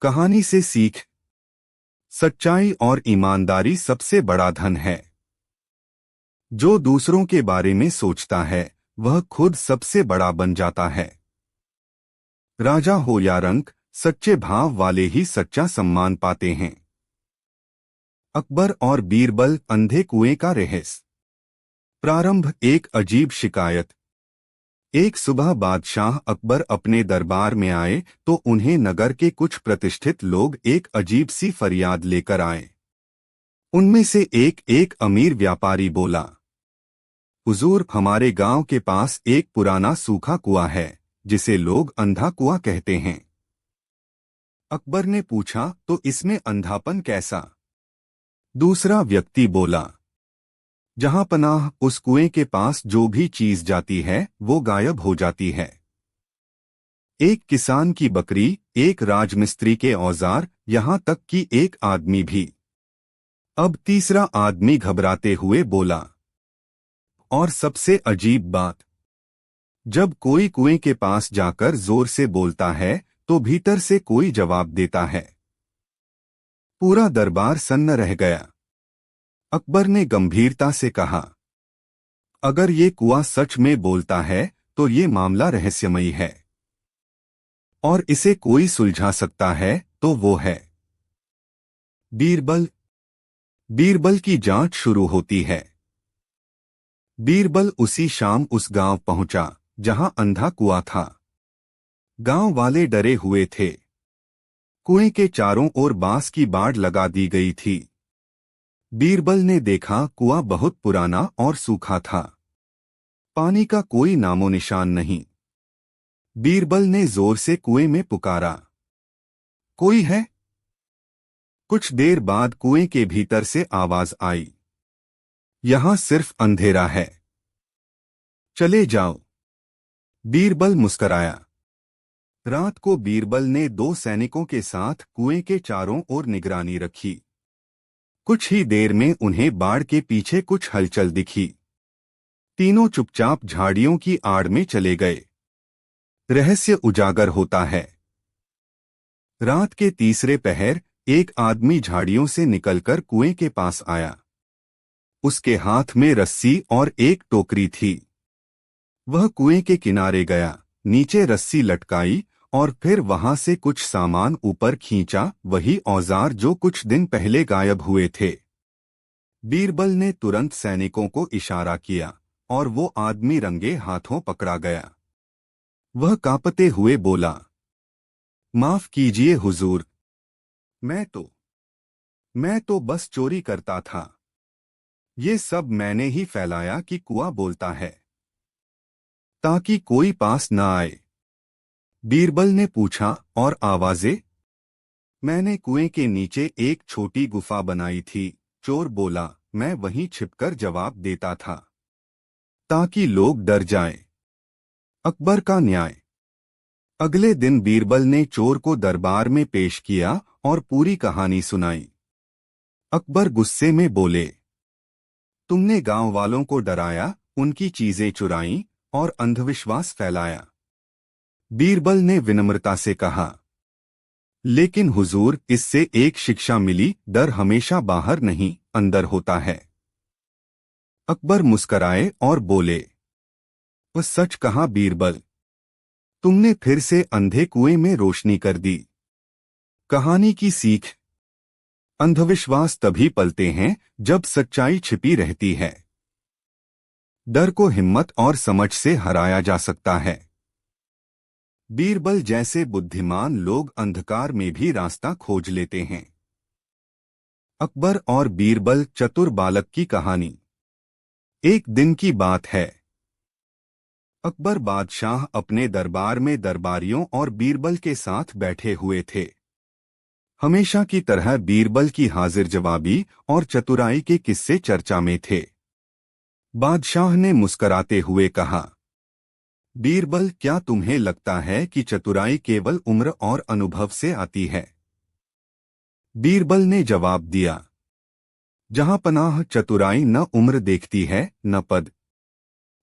कहानी से सीख, सच्चाई और ईमानदारी सबसे बड़ा धन है। जो दूसरों के बारे में सोचता है वह खुद सबसे बड़ा बन जाता है। राजा हो या रंक, सच्चे भाव वाले ही सच्चा सम्मान पाते हैं। अकबर और बीरबल, अंधे कुएं का रहस्य। प्रारंभ। एक अजीब शिकायत। एक सुबह बादशाह अकबर अपने दरबार में आए तो उन्हें नगर के कुछ प्रतिष्ठित लोग एक अजीब सी फरियाद लेकर आए। उनमें से एक अमीर व्यापारी बोला, हुजूर, हमारे गांव के पास एक पुराना सूखा कुआं है जिसे लोग अंधा कुआं कहते हैं। अकबर ने पूछा, तो इसमें अंधापन कैसा? दूसरा व्यक्ति बोला, जहां पनाह, उस कुएं के पास जो भी चीज जाती है वो गायब हो जाती है। एक किसान की बकरी, एक राजमिस्त्री के औजार, यहां तक कि एक आदमी भी। अब तीसरा आदमी घबराते हुए बोला, और सबसे अजीब बात, जब कोई कुएं के पास जाकर जोर से बोलता है तो भीतर से कोई जवाब देता है। पूरा दरबार सन्न रह गया। अकबर ने गंभीरता से कहा, अगर ये कुआं सच में बोलता है तो ये मामला रहस्यमयी है, और इसे कोई सुलझा सकता है तो वो है बीरबल। बीरबल की जांच शुरू होती है। बीरबल उसी शाम उस गांव पहुंचा जहां अंधा कुआं था। गांव वाले डरे हुए थे। कुएं के चारों ओर बांस की बाड़ लगा दी गई थी। बीरबल ने देखा कुआं बहुत पुराना और सूखा था। पानी का कोई नामो निशान नहीं। बीरबल ने जोर से कुएं में पुकारा, कोई है? कुछ देर बाद कुएं के भीतर से आवाज आई, यहां सिर्फ अंधेरा है, चले जाओ। बीरबल मुस्कराया। रात को बीरबल ने 2 सैनिकों के साथ कुएं के चारों ओर निगरानी रखी। कुछ ही देर में उन्हें बाड़ के पीछे कुछ हलचल दिखी। तीनों चुपचाप झाड़ियों की आड़ में चले गए। रहस्य उजागर होता है। रात के तीसरे पहर एक आदमी झाड़ियों से निकलकर कुएं के पास आया। उसके हाथ में रस्सी और एक टोकरी थी। वह कुएं के किनारे गया, नीचे रस्सी लटकाई और फिर वहां से कुछ सामान ऊपर खींचा, वही औजार जो कुछ दिन पहले गायब हुए थे। बीरबल ने तुरंत सैनिकों को इशारा किया और वो आदमी रंगे हाथों पकड़ा गया। वह कांपते हुए बोला, माफ कीजिए हुजूर, मैं तो मैं तो बस चोरी करता था। ये सब मैंने ही फैलाया कि कुआं बोलता है, ताकि कोई पास न आए। बीरबल ने पूछा, और आवाजें? मैंने कुएं के नीचे एक छोटी गुफा बनाई थी। चोर बोला, मैं वहीं छिपकर जवाब देता था, ताकि लोग डर जाएं। अकबर का न्याय। अगले दिन बीरबल ने चोर को दरबार में पेश किया और पूरी कहानी सुनाई। अकबर गुस्से में बोले, तुमने गांव वालों को डराया, उनकी चीजें चुराईं और अंधविश्वास फैलाया। बीरबल ने विनम्रता से कहा, लेकिन हुजूर, इससे एक शिक्षा मिली, डर हमेशा बाहर नहीं, अंदर होता है। अकबर मुस्कराए और बोले, वह सच कहा बीरबल, तुमने फिर से अंधे कुएं में रोशनी कर दी। कहानी की सीख। अंधविश्वास तभी पलते हैं जब सच्चाई छिपी रहती है। डर को हिम्मत और समझ से हराया जा सकता है। बीरबल जैसे बुद्धिमान लोग अंधकार में भी रास्ता खोज लेते हैं। अकबर और बीरबल, चतुर बालक की कहानी। एक दिन की बात है। अकबर बादशाह अपने दरबार में दरबारियों और बीरबल के साथ बैठे हुए थे। हमेशा की तरह बीरबल की हाजिर जवाबी और चतुराई के किस्से चर्चा में थे। बादशाह ने मुस्कराते हुए कहा, बीरबल, क्या तुम्हें लगता है कि चतुराई केवल उम्र और अनुभव से आती है? बीरबल ने जवाब दिया, जहां पनाह चतुराई न उम्र देखती है न पद।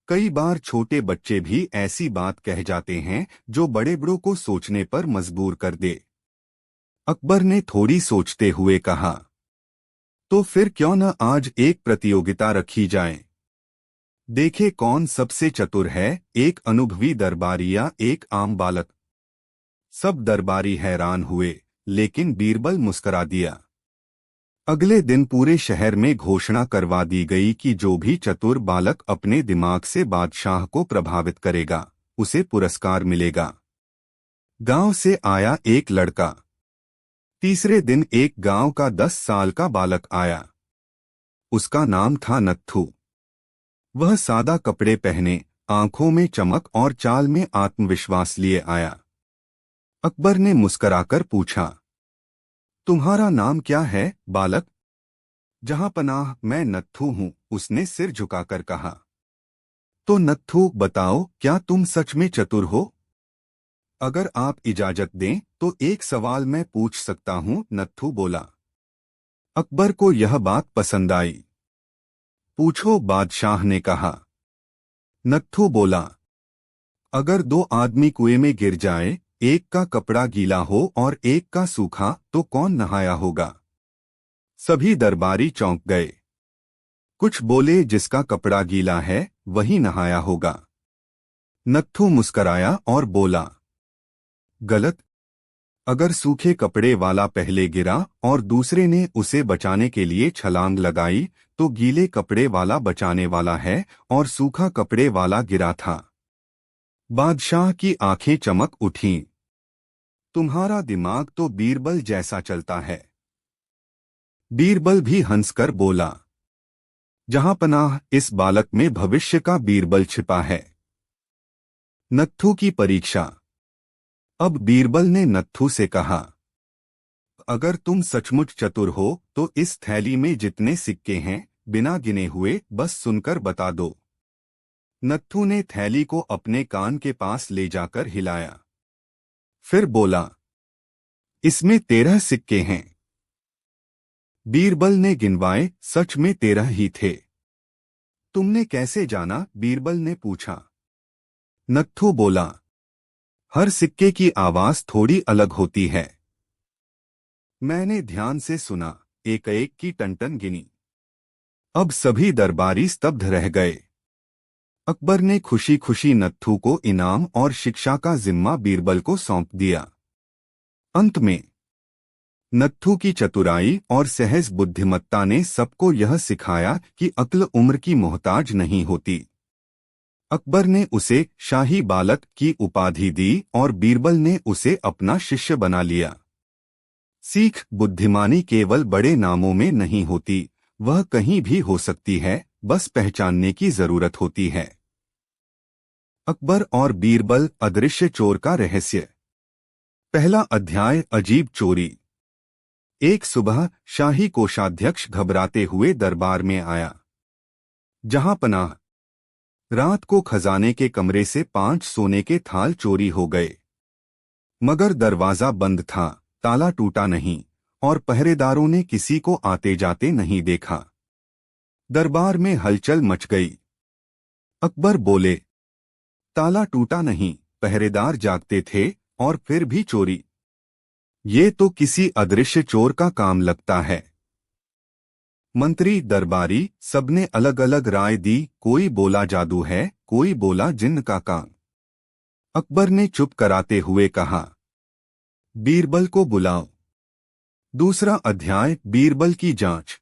कई बार छोटे बच्चे भी ऐसी बात कह जाते हैं जो बड़े बड़ों को सोचने पर मजबूर कर दे। अकबर ने थोड़ी सोचते हुए कहा, तो फिर क्यों न आज एक प्रतियोगिता रखी जाए। देखे कौन सबसे चतुर है, एक अनुभवी दरबारी या एक आम बालक। सब दरबारी हैरान हुए, लेकिन बीरबल मुस्करा दिया। अगले दिन पूरे शहर में घोषणा करवा दी गई कि जो भी चतुर बालक अपने दिमाग से बादशाह को प्रभावित करेगा, उसे पुरस्कार मिलेगा। गांव से आया एक लड़का। तीसरे दिन एक गांव का 10 साल का बालक आया। उसका नाम था नत्थू। वह सादा कपड़े पहने, आंखों में चमक और चाल में आत्मविश्वास लिए आया। अकबर ने मुस्कराकर पूछा, तुम्हारा नाम क्या है, बालक? जहां पनाह, मैं नत्थू हूं, उसने सिर झुकाकर कहा। तो नत्थू, बताओ, क्या तुम सच में चतुर हो? अगर आप इजाजत दें तो एक सवाल मैं पूछ सकता हूं, नत्थू बोला। अकबर को यह बात पसंद आई। पूछो, बादशाह ने कहा। नत्थू बोला, अगर दो आदमी कुएं में गिर जाए, एक का कपड़ा गीला हो और एक का सूखा, तो कौन नहाया होगा? सभी दरबारी चौंक गए। कुछ बोले, जिसका कपड़ा गीला है वही नहाया होगा। नत्थू मुस्कराया और बोला, गलत। अगर सूखे कपड़े वाला पहले गिरा और दूसरे ने उसे बचाने के लिए छलांग लगाई, तो गीले कपड़े वाला बचाने वाला है और सूखा कपड़े वाला गिरा था। बादशाह की आंखें चमक उठीं। तुम्हारा दिमाग तो बीरबल जैसा चलता है। बीरबल भी हंसकर बोला, जहां पनाह, इस बालक में भविष्य का बीरबल छिपा है। नत्थू की परीक्षा। अब बीरबल ने नत्थू से कहा, अगर तुम सचमुच चतुर हो तो इस थैली में जितने सिक्के हैं, बिना गिने हुए बस सुनकर बता दो। नत्थू ने थैली को अपने कान के पास ले जाकर हिलाया। फिर बोला, इसमें 13 सिक्के हैं। बीरबल ने गिनवाए, सच में 13 ही थे। तुमने कैसे जाना? बीरबल ने पूछा। नत्थू बोला, हर सिक्के की आवाज थोड़ी अलग होती है। मैंने ध्यान से सुना, एक एक की टन गिनी। अब सभी दरबारी स्तब्ध रह गए। अकबर ने खुशी खुशी नत्थू को इनाम और शिक्षा का जिम्मा बीरबल को सौंप दिया। अंत में नत्थू की चतुराई और सहज बुद्धिमत्ता ने सबको यह सिखाया कि अक्ल उम्र की मोहताज नहीं होती। अकबर ने उसे शाही बालक की उपाधि दी और बीरबल ने उसे अपना शिष्य बना लिया। सीख बुद्धिमानी केवल बड़े नामों में नहीं होती, वह कहीं भी हो सकती है, बस पहचानने की जरूरत होती है। अकबर और बीरबल अदृश्य चोर का रहस्य। पहला अध्याय, अजीब चोरी। एक सुबह शाही कोषाध्यक्ष घबराते हुए दरबार में आया। जहां पनाह, रात को खजाने के कमरे से 5 सोने के थाल चोरी हो गए, मगर दरवाजा बंद था, ताला टूटा नहीं और पहरेदारों ने किसी को आते जाते नहीं देखा। दरबार में हलचल मच गई। अकबर बोले, ताला टूटा नहीं, पहरेदार जागते थे और फिर भी चोरी। ये तो किसी अदृश्य चोर का काम लगता है। मंत्री दरबारी सबने अलग अलग राय दी, कोई बोला जादू है, कोई बोला जिन्न का काम। अकबर ने चुप कराते हुए कहा, बीरबल को बुलाओ। दूसरा अध्याय, बीरबल की जांच।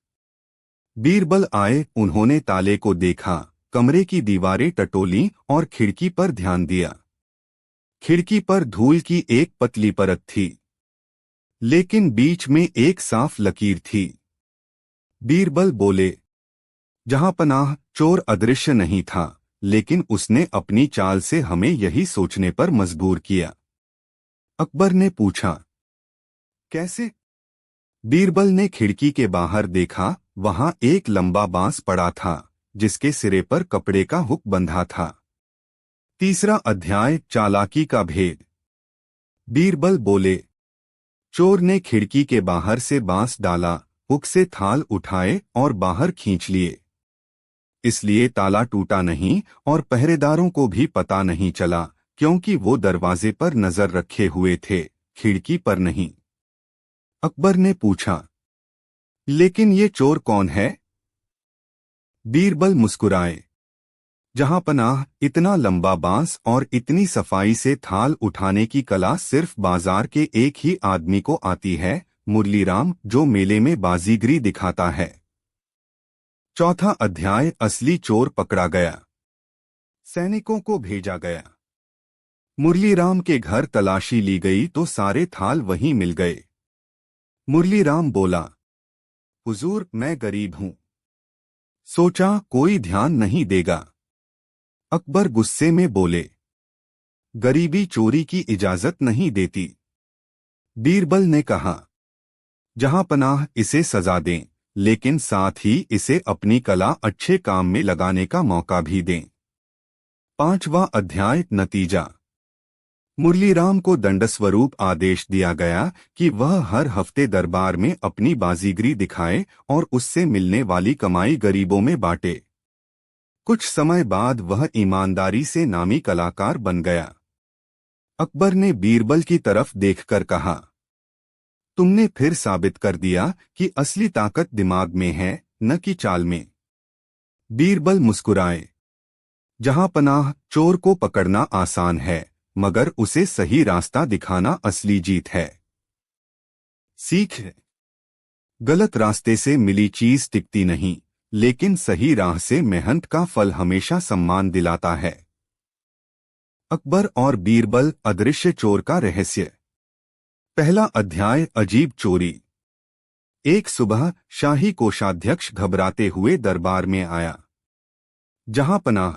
बीरबल आए, उन्होंने ताले को देखा, कमरे की दीवारें टटोली और खिड़की पर ध्यान दिया। खिड़की पर धूल की एक पतली परत थी, लेकिन बीच में एक साफ लकीर थी। बीरबल बोले, जहां पनाह, चोर अदृश्य नहीं था, लेकिन उसने अपनी चाल से हमें यही सोचने पर मजबूर किया। अकबर ने पूछा, कैसे? बीरबल ने खिड़की के बाहर देखा, वहां एक लंबा बांस पड़ा था, जिसके सिरे पर कपड़े का हुक बंधा था। तीसरा अध्याय, चालाकी का भेद। बीरबल बोले, चोर ने खिड़की के बाहर से बांस डाला, हुक से थाल उठाए और बाहर खींच लिए। इसलिए ताला टूटा नहीं और पहरेदारों को भी पता नहीं चला, क्योंकि वो दरवाजे पर नजर रखे हुए थे, खिड़की पर नहीं। अकबर ने पूछा, लेकिन ये चोर कौन है? बीरबल मुस्कुराए, जहां पनाह, इतना लंबा बांस और इतनी सफाई से थाल उठाने की कला सिर्फ बाजार के एक ही आदमी को आती है, मुरलीराम, जो मेले में बाजीगरी दिखाता है। चौथा अध्याय, असली चोर पकड़ा गया। सैनिकों को भेजा गया। मुरलीराम के घर तलाशी ली गई तो सारे थाल वहीं मिल गए। मुरलीराम बोला, हुजूर, मैं गरीब हूं। सोचा कोई ध्यान नहीं देगा। अकबर गुस्से में बोले, गरीबी चोरी की इजाजत नहीं देती। बीरबल ने कहा, जहां पनाह, इसे सजा दें, लेकिन साथ ही इसे अपनी कला अच्छे काम में लगाने का मौका भी दें। पांचवा अध्याय, नतीजा। मुरलीराम को दंडस्वरूप आदेश दिया गया कि वह हर हफ्ते दरबार में अपनी बाजीगरी दिखाए और उससे मिलने वाली कमाई गरीबों में बांटे। कुछ समय बाद वह ईमानदारी से नामी कलाकार बन गया। अकबर ने बीरबल की तरफ देखकर कहा, तुमने फिर साबित कर दिया कि असली ताकत दिमाग में है, न कि चाल में। बीरबल मुस्कुराए, जहां पनाह, चोर को पकड़ना आसान है, मगर उसे सही रास्ता दिखाना असली जीत है। सीख, गलत रास्ते से मिली चीज टिकती नहीं, लेकिन सही राह से मेहनत का फल हमेशा सम्मान दिलाता है। अकबर और बीरबल, अदृश्य चोर का रहस्य। पहला अध्याय, अजीब चोरी। एक सुबह शाही कोषाध्यक्ष घबराते हुए दरबार में आया। जहां पनाह,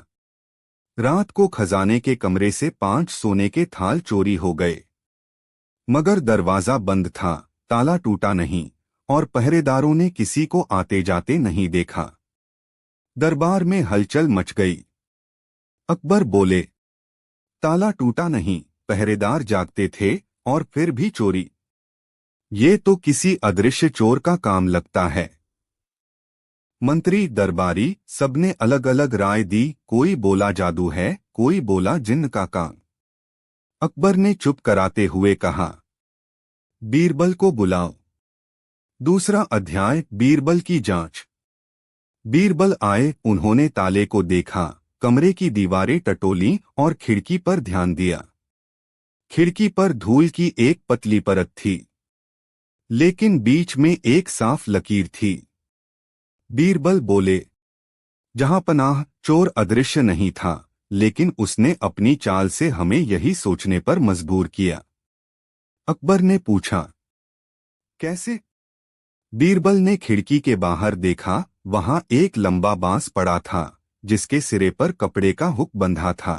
रात को खजाने के कमरे से 5 सोने के थाल चोरी हो गए, मगर दरवाजा बंद था, ताला टूटा नहीं और पहरेदारों ने किसी को आते जाते नहीं देखा। दरबार में हलचल मच गई। अकबर बोले, ताला टूटा नहीं, पहरेदार जागते थे और फिर भी चोरी। ये तो किसी अदृश्य चोर का काम लगता है। मंत्री दरबारी सबने अलग अलग राय दी, कोई बोला जादू है, कोई बोला जिन्न का काम। अकबर ने चुप कराते हुए कहा, बीरबल को बुलाओ। दूसरा अध्याय, बीरबल की जांच। बीरबल आए, उन्होंने ताले को देखा, कमरे की दीवारें टटोली और खिड़की पर ध्यान दिया। खिड़की पर धूल की एक पतली परत थी, लेकिन बीच में एक साफ लकीर थी। बीरबल बोले, जहां पनाह, चोर अदृश्य नहीं था, लेकिन उसने अपनी चाल से हमें यही सोचने पर मजबूर किया। अकबर ने पूछा, कैसे? बीरबल ने खिड़की के बाहर देखा, वहां एक लंबा बांस पड़ा था जिसके सिरे पर कपड़े का हुक बंधा था।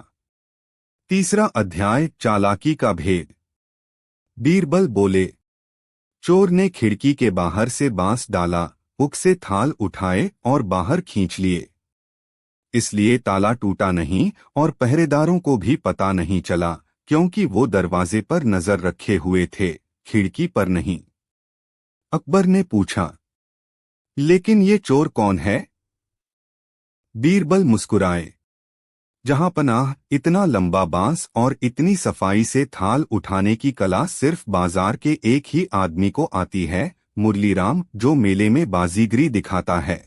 तीसरा अध्याय, चालाकी का भेद। बीरबल बोले, चोर ने खिड़की के बाहर से बांस डाला, हुक से थाल उठाए और बाहर खींच लिए। इसलिए ताला टूटा नहीं और पहरेदारों को भी पता नहीं चला, क्योंकि वो दरवाजे पर नजर रखे हुए थे, खिड़की पर नहीं। अकबर ने पूछा, लेकिन ये चोर कौन है? बीरबल मुस्कुराए, जहांपनाह, इतना लंबा बांस और इतनी सफाई से थाल उठाने की कला सिर्फ बाजार के एक ही आदमी को आती है, मुरलीराम, जो मेले में बाजीगरी दिखाता है।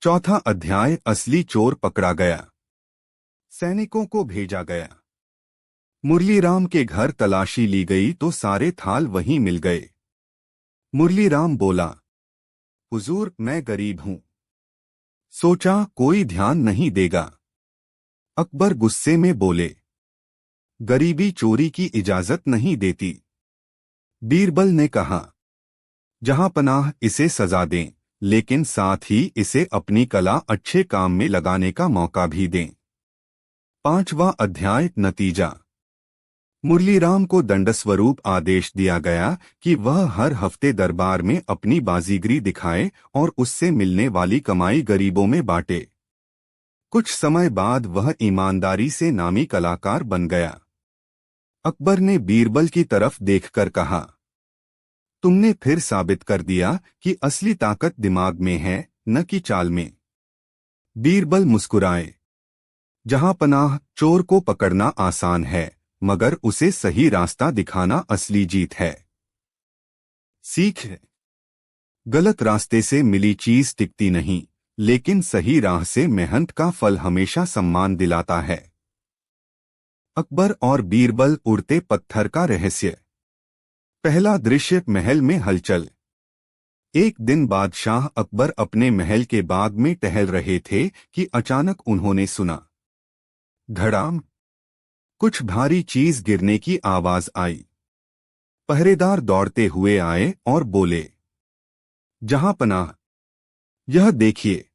चौथा अध्याय, असली चोर पकड़ा गया। सैनिकों को भेजा गया। मुरलीराम के घर तलाशी ली गई तो सारे थाल वहीं मिल गए। मुरलीराम बोला, हुजूर, मैं गरीब हूं। सोचा कोई ध्यान नहीं देगा। अकबर गुस्से में बोले, गरीबी चोरी की इजाजत नहीं देती। बीरबल ने कहा, जहांपनाह, इसे सजा दें, लेकिन साथ ही इसे अपनी कला अच्छे काम में लगाने का मौका भी दें। पांचवा अध्याय, नतीजा। मुरलीराम को दंडस्वरूप आदेश दिया गया कि वह हर हफ्ते दरबार में अपनी बाजीगरी दिखाए और उससे मिलने वाली कमाई गरीबों में बांटे। कुछ समय बाद वह ईमानदारी से नामी कलाकार बन गया। अकबर ने बीरबल की तरफ देखकर कहा, तुमने फिर साबित कर दिया कि असली ताकत दिमाग में है, न कि चाल में। बीरबल मुस्कुराए, जहांपनाह, चोर को पकड़ना आसान है, मगर उसे सही रास्ता दिखाना असली जीत है। सीख है, गलत रास्ते से मिली चीज टिकती नहीं, लेकिन सही राह से मेहनत का फल हमेशा सम्मान दिलाता है। अकबर और बीरबल, उड़ते पत्थर का रहस्य। पहला दृश्य, महल में हलचल। एक दिन बादशाह अकबर अपने महल के बाग में टहल रहे थे कि अचानक उन्होंने सुना, धड़ाम, कुछ भारी चीज गिरने की आवाज आई। पहरेदार दौड़ते हुए आए और बोले, जहांपनाह, यह देखिए।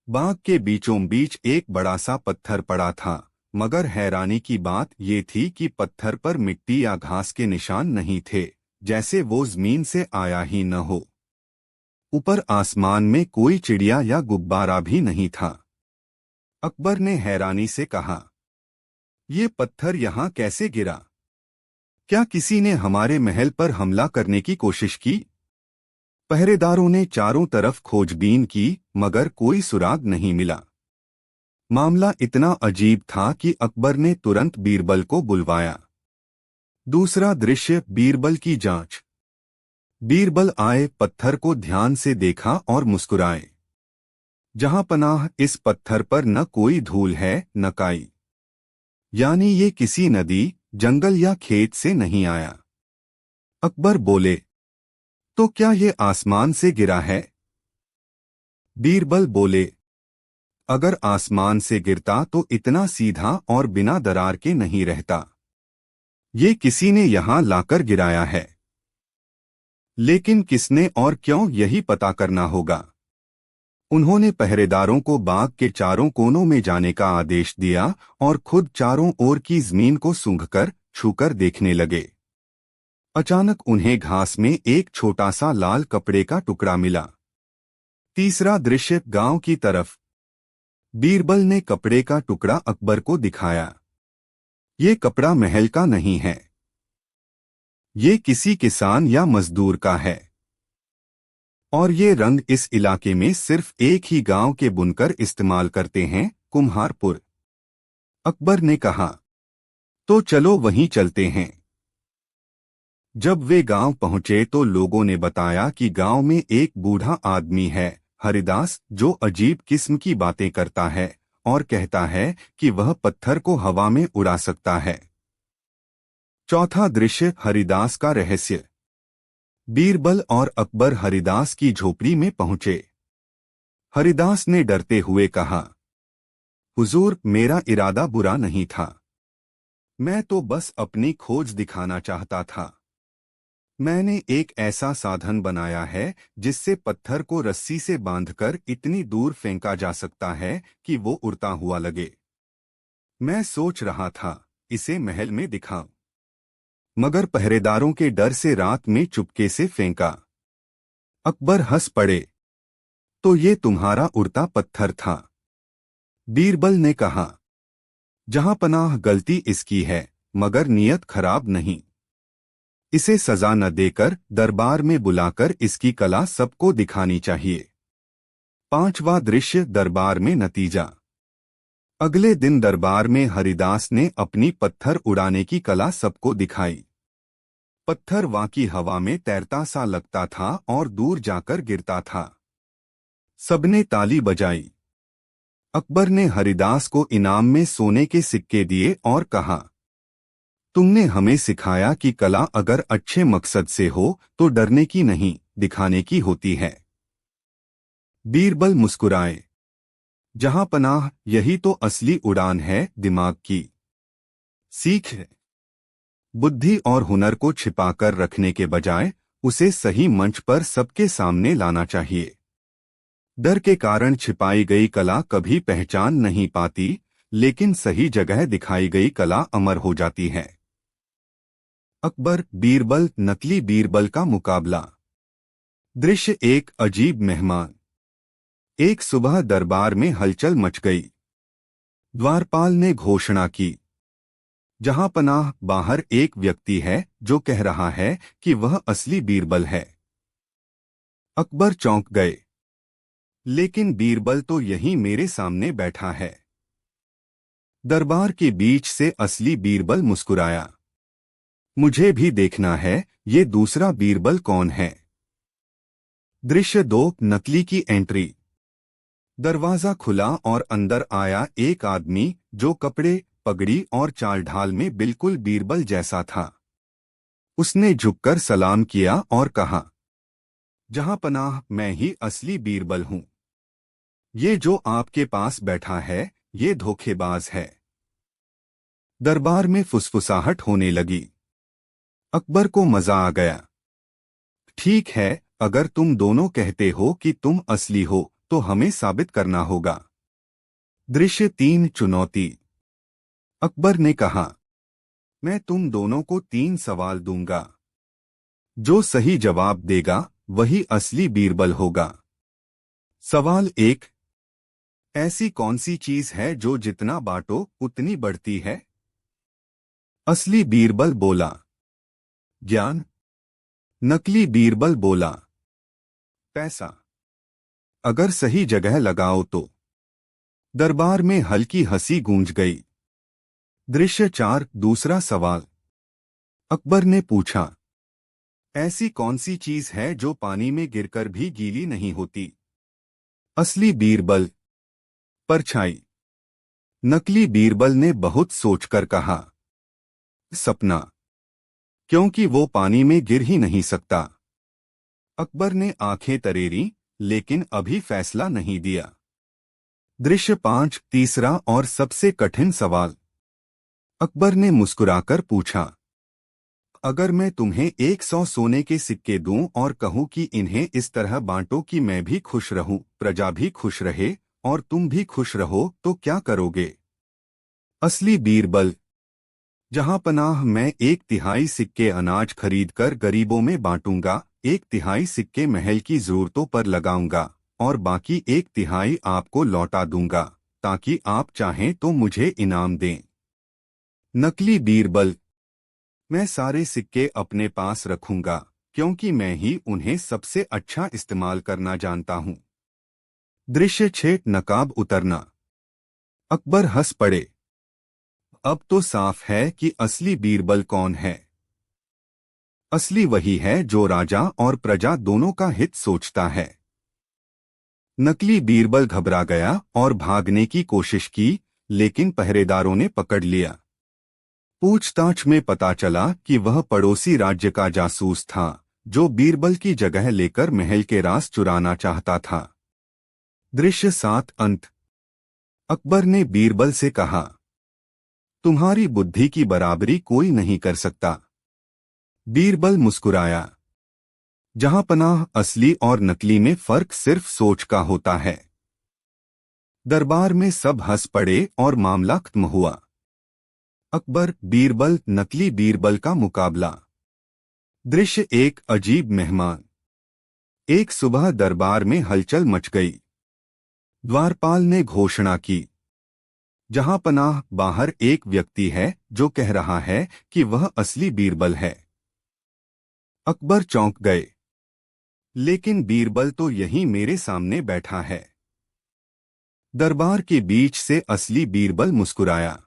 बाग के बीचों बीच एक बड़ा सा पत्थर पड़ा था, मगर हैरानी की बात ये थी कि पत्थर पर मिट्टी या घास के निशान नहीं थे, जैसे वो जमीन से आया ही न हो। ऊपर आसमान में कोई चिड़िया या गुब्बारा भी नहीं था। अकबर ने हैरानी से कहा, ये पत्थर यहाँ कैसे गिरा? क्या किसी ने हमारे महल पर हमला करने की कोशिश की? पहरेदारों ने चारों तरफ खोजबीन की, मगर कोई सुराग नहीं मिला। मामला इतना अजीब था कि अकबर ने तुरंत बीरबल को बुलवाया। दूसरा दृश्य, बीरबल की जांच। बीरबल आए, पत्थर को ध्यान से देखा और मुस्कुराए। जहांपनाह, इस पत्थर पर न कोई धूल है न काई, यानी ये किसी नदी, जंगल या खेत से नहीं आया। अकबर बोले, तो क्या ये आसमान से गिरा है? बीरबल बोले, अगर आसमान से गिरता तो इतना सीधा और बिना दरार के नहीं रहता। ये किसी ने यहां लाकर गिराया है। लेकिन किसने और क्यों, यही पता करना होगा। उन्होंने पहरेदारों को बाग के चारों कोनों में जाने का आदेश दिया और खुद चारों ओर की जमीन को सूंघकर, छूकर देखने लगे। अचानक उन्हें घास में एक छोटा सा लाल कपड़े का टुकड़ा मिला। तीसरा दृश्य, गांव की तरफ। बीरबल ने कपड़े का टुकड़ा अकबर को दिखाया। ये कपड़ा महल का नहीं है, ये किसी किसान या मजदूर का है, और ये रंग इस इलाके में सिर्फ एक ही गांव के बुनकर इस्तेमाल करते हैं, कुम्हारपुर। अकबर ने कहा, तो चलो वहीं चलते हैं। जब वे गांव पहुंचे तो लोगों ने बताया कि गांव में एक बूढ़ा आदमी है, हरिदास, जो अजीब किस्म की बातें करता है और कहता है कि वह पत्थर को हवा में उड़ा सकता है। चौथा दृश्य, हरिदास का रहस्य। बीरबल और अकबर हरिदास की झोपड़ी में पहुंचे। हरिदास ने डरते हुए कहा, हुजूर, मेरा इरादा बुरा नहीं था। मैं तो बस अपनी खोज दिखाना चाहता था। मैंने एक ऐसा साधन बनाया है जिससे पत्थर को रस्सी से बांधकर इतनी दूर फेंका जा सकता है कि वो उड़ता हुआ लगे। मैं सोच रहा था इसे महल में दिखाऊं, मगर पहरेदारों के डर से रात में चुपके से फेंका। अकबर हंस पड़े। तो ये तुम्हारा उड़ता पत्थर था? बीरबल ने कहा। जहां पनाह, गलती इसकी है, मगर नीयत खराब नहीं। इसे सजा न देकर दरबार में बुलाकर इसकी कला सबको दिखानी चाहिए। पांचवा दृश्य, दरबार में नतीजा। अगले दिन दरबार में हरिदास ने अपनी पत्थर उड़ाने की कला सबको दिखाई। पत्थर वाकई हवा में तैरता सा लगता था और दूर जाकर गिरता था। सबने ताली बजाई। अकबर ने हरिदास को इनाम में सोने के सिक्के दिए और कहा, तुमने हमें सिखाया कि कला अगर अच्छे मकसद से हो तो डरने की नहीं, दिखाने की होती है। बीरबल मुस्कुराए। जहां पनाह, यही तो असली उड़ान है, दिमाग की सीख है। बुद्धि और हुनर को छिपाकर रखने के बजाय उसे सही मंच पर सबके सामने लाना चाहिए। डर के कारण छिपाई गई कला कभी पहचान नहीं पाती, लेकिन सही जगह दिखाई गई कला अमर हो जाती है। अकबर बीरबल, नकली बीरबल का मुकाबला। दृश्य एक, अजीब मेहमान। एक सुबह दरबार में हलचल मच गई। द्वारपाल ने घोषणा की, जहां पनाह, बाहर एक व्यक्ति है जो कह रहा है कि वह असली बीरबल है। अकबर चौंक गए। लेकिन बीरबल तो यहीं मेरे सामने बैठा है। दरबार के बीच से असली बीरबल मुस्कुराया। मुझे भी देखना है, ये दूसरा बीरबल कौन है। दृश्य दो, नकली की एंट्री। दरवाजा खुला और अंदर आया एक आदमी जो कपड़े, पगड़ी और चाल ढाल में बिल्कुल बीरबल जैसा था। उसने झुककर सलाम किया और कहा, जहां पनाह, मैं ही असली बीरबल हूं। ये जो आपके पास बैठा है, ये धोखेबाज है। दरबार में फुसफुसाहट होने लगी। अकबर को मजा आ गया। ठीक है, अगर तुम दोनों कहते हो कि तुम असली हो तो हमें साबित करना होगा। दृश्य तीन, चुनौती। अकबर ने कहा, मैं तुम दोनों को 3 सवाल दूंगा। जो सही जवाब देगा वही असली बीरबल होगा। सवाल 1, ऐसी कौन सी चीज है जो जितना बांटो उतनी बढ़ती है? असली बीरबल बोला, ज्ञान। नकली बीरबल बोला, पैसा। अगर सही जगह लगाओ तो। दरबार में हल्की हंसी गूंज गई। दृश्य 4, दूसरा सवाल। अकबर ने पूछा, ऐसी कौन सी चीज है जो पानी में गिरकर भी गीली नहीं होती? असली बीरबल, परछाई। नकली बीरबल ने बहुत सोचकर कहा, सपना, क्योंकि वो पानी में गिर ही नहीं सकता। अकबर ने आंखें तरेरी, लेकिन अभी फैसला नहीं दिया। दृश्य 5, तीसरा और सबसे कठिन सवाल। अकबर ने मुस्कुराकर पूछा, अगर मैं तुम्हें 100 सोने के सिक्के दूं और कहूं कि इन्हें इस तरह बांटो कि मैं भी खुश रहूं, प्रजा भी खुश रहे और तुम भी खुश रहो, तो क्या करोगे? असली बीरबल, जहां पनाह, मैं 1/3 सिक्के अनाज खरीदकर गरीबों में बांटूंगा, 1/3 सिक्के महल की जरूरतों पर लगाऊंगा और बाकी 1/3 आपको लौटा दूंगा, ताकि आप चाहें तो मुझे इनाम दें। नकली बीरबल, मैं सारे सिक्के अपने पास रखूंगा, क्योंकि मैं ही उन्हें सबसे अच्छा इस्तेमाल करना जानता हूं। दृश्य 6, नकाब उतरना। अकबर हंस पड़े। अब तो साफ है कि असली बीरबल कौन है। असली वही है जो राजा और प्रजा दोनों का हित सोचता है। नकली बीरबल घबरा गया और भागने की कोशिश की, लेकिन पहरेदारों ने पकड़ लिया। पूछताछ में पता चला कि वह पड़ोसी राज्य का जासूस था, जो बीरबल की जगह लेकर महल के राज चुराना चाहता था। दृश्य 7, अंत। अकबर ने बीरबल से कहा, तुम्हारी बुद्धि की बराबरी कोई नहीं कर सकता। बीरबल मुस्कुराया, जहां पनाह असली और नकली में फर्क सिर्फ सोच का होता है। दरबार में सब हंस पड़े और मामला खत्म हुआ। अकबर बीरबल नकली बीरबल का मुकाबला। दृश्य एक अजीब मेहमान। एक सुबह दरबार में हलचल मच गई। द्वारपाल ने घोषणा की, जहां पनाह बाहर एक व्यक्ति है जो कह रहा है कि वह असली बीरबल है। अकबर चौंक गए, लेकिन बीरबल तो यहीं मेरे सामने बैठा है। दरबार के बीच से असली बीरबल मुस्कुराया,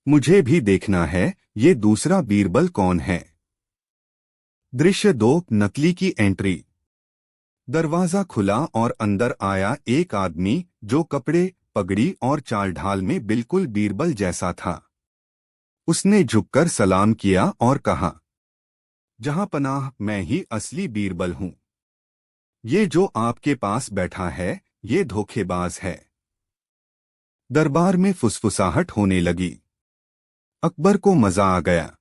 मुझे भी देखना है ये दूसरा बीरबल कौन है। दृश्य दो नकली की एंट्री। दरवाजा खुला और अंदर आया एक आदमी जो कपड़े, पगड़ी और चाल ढाल में बिल्कुल बीरबल जैसा था। उसने झुककर सलाम किया और कहा, जहां पनाह मैं ही असली बीरबल हूं। ये जो आपके पास बैठा है ये धोखेबाज है। दरबार में फुसफुसाहट होने लगी। अकबर को मजा आ गया।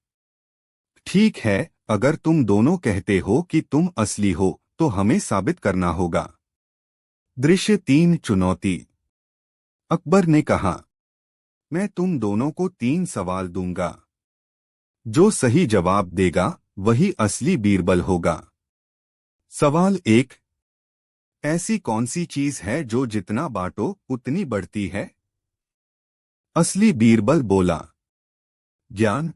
ठीक है, अगर तुम दोनों कहते हो कि तुम असली हो तो हमें साबित करना होगा। दृश्य तीन चुनौती। अकबर ने कहा, मैं तुम दोनों को 3 सवाल दूंगा। जो सही जवाब देगा वही असली बीरबल होगा। सवाल 1, ऐसी कौन सी चीज है जो जितना बांटो उतनी बढ़ती है? असली बीरबल बोला, ज्ञान।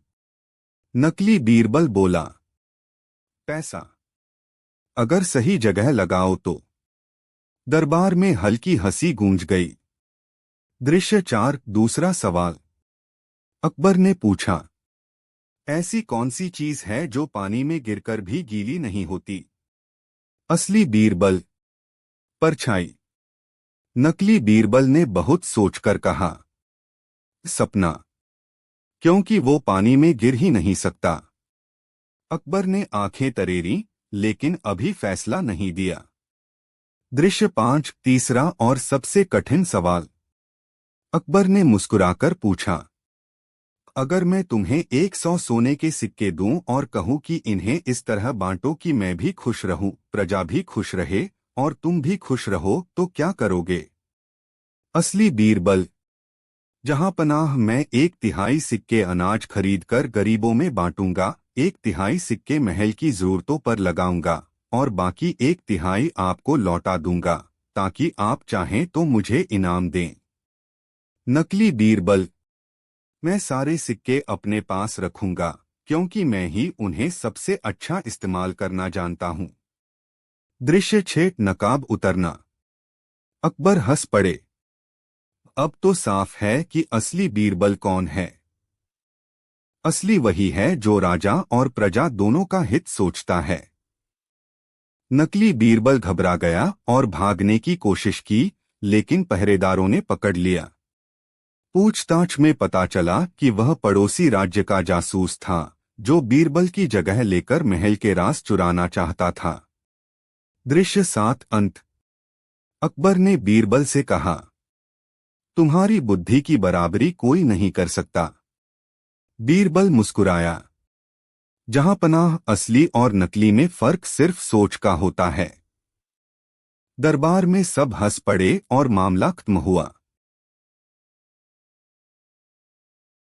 नकली बीरबल बोला, पैसा। अगर सही जगह लगाओ तो। दरबार में हल्की हंसी गूंज गई। दृश्य 4 दूसरा सवाल। अकबर ने पूछा, ऐसी कौन सी चीज है जो पानी में गिरकर भी गीली नहीं होती? असली बीरबल, परछाई। नकली बीरबल ने बहुत सोचकर कहा, सपना, क्योंकि वो पानी में गिर ही नहीं सकता। अकबर ने आंखें तरेरी, लेकिन अभी फैसला नहीं दिया। दृश्य 5 तीसरा और सबसे कठिन सवाल। अकबर ने मुस्कुराकर पूछा, अगर मैं तुम्हें 100 सोने के सिक्के दूं और कहूं कि इन्हें इस तरह बांटो कि मैं भी खुश रहूं, प्रजा भी खुश रहे और तुम भी खुश रहो, तो क्या करोगे? असली बीरबल, जहां पनाह मैं 1/3 सिक्के अनाज खरीदकर गरीबों में बांटूंगा, 1/3 सिक्के महल की जरूरतों पर लगाऊंगा और बाकी 1/3 आपको लौटा दूंगा, ताकि आप चाहें तो मुझे इनाम दें। नकली बीरबल, मैं सारे सिक्के अपने पास रखूंगा, क्योंकि मैं ही उन्हें सबसे अच्छा इस्तेमाल करना जानता हूं। दृश्य 6 नकाब उतरना। अकबर हंस पड़े। अब तो साफ है कि असली बीरबल कौन है। असली वही है जो राजा और प्रजा दोनों का हित सोचता है। नकली बीरबल घबरा गया और भागने की कोशिश की, लेकिन पहरेदारों ने पकड़ लिया। पूछताछ में पता चला कि वह पड़ोसी राज्य का जासूस था, जो बीरबल की जगह लेकर महल के राज चुराना चाहता था। दृश्य 7 अंत। अकबर ने बीरबल से कहा, तुम्हारी बुद्धि की बराबरी कोई नहीं कर सकता। बीरबल मुस्कुराया, जहां पनाह असली और नकली में फर्क सिर्फ सोच का होता है। दरबार में सब हंस पड़े और मामला खत्म हुआ।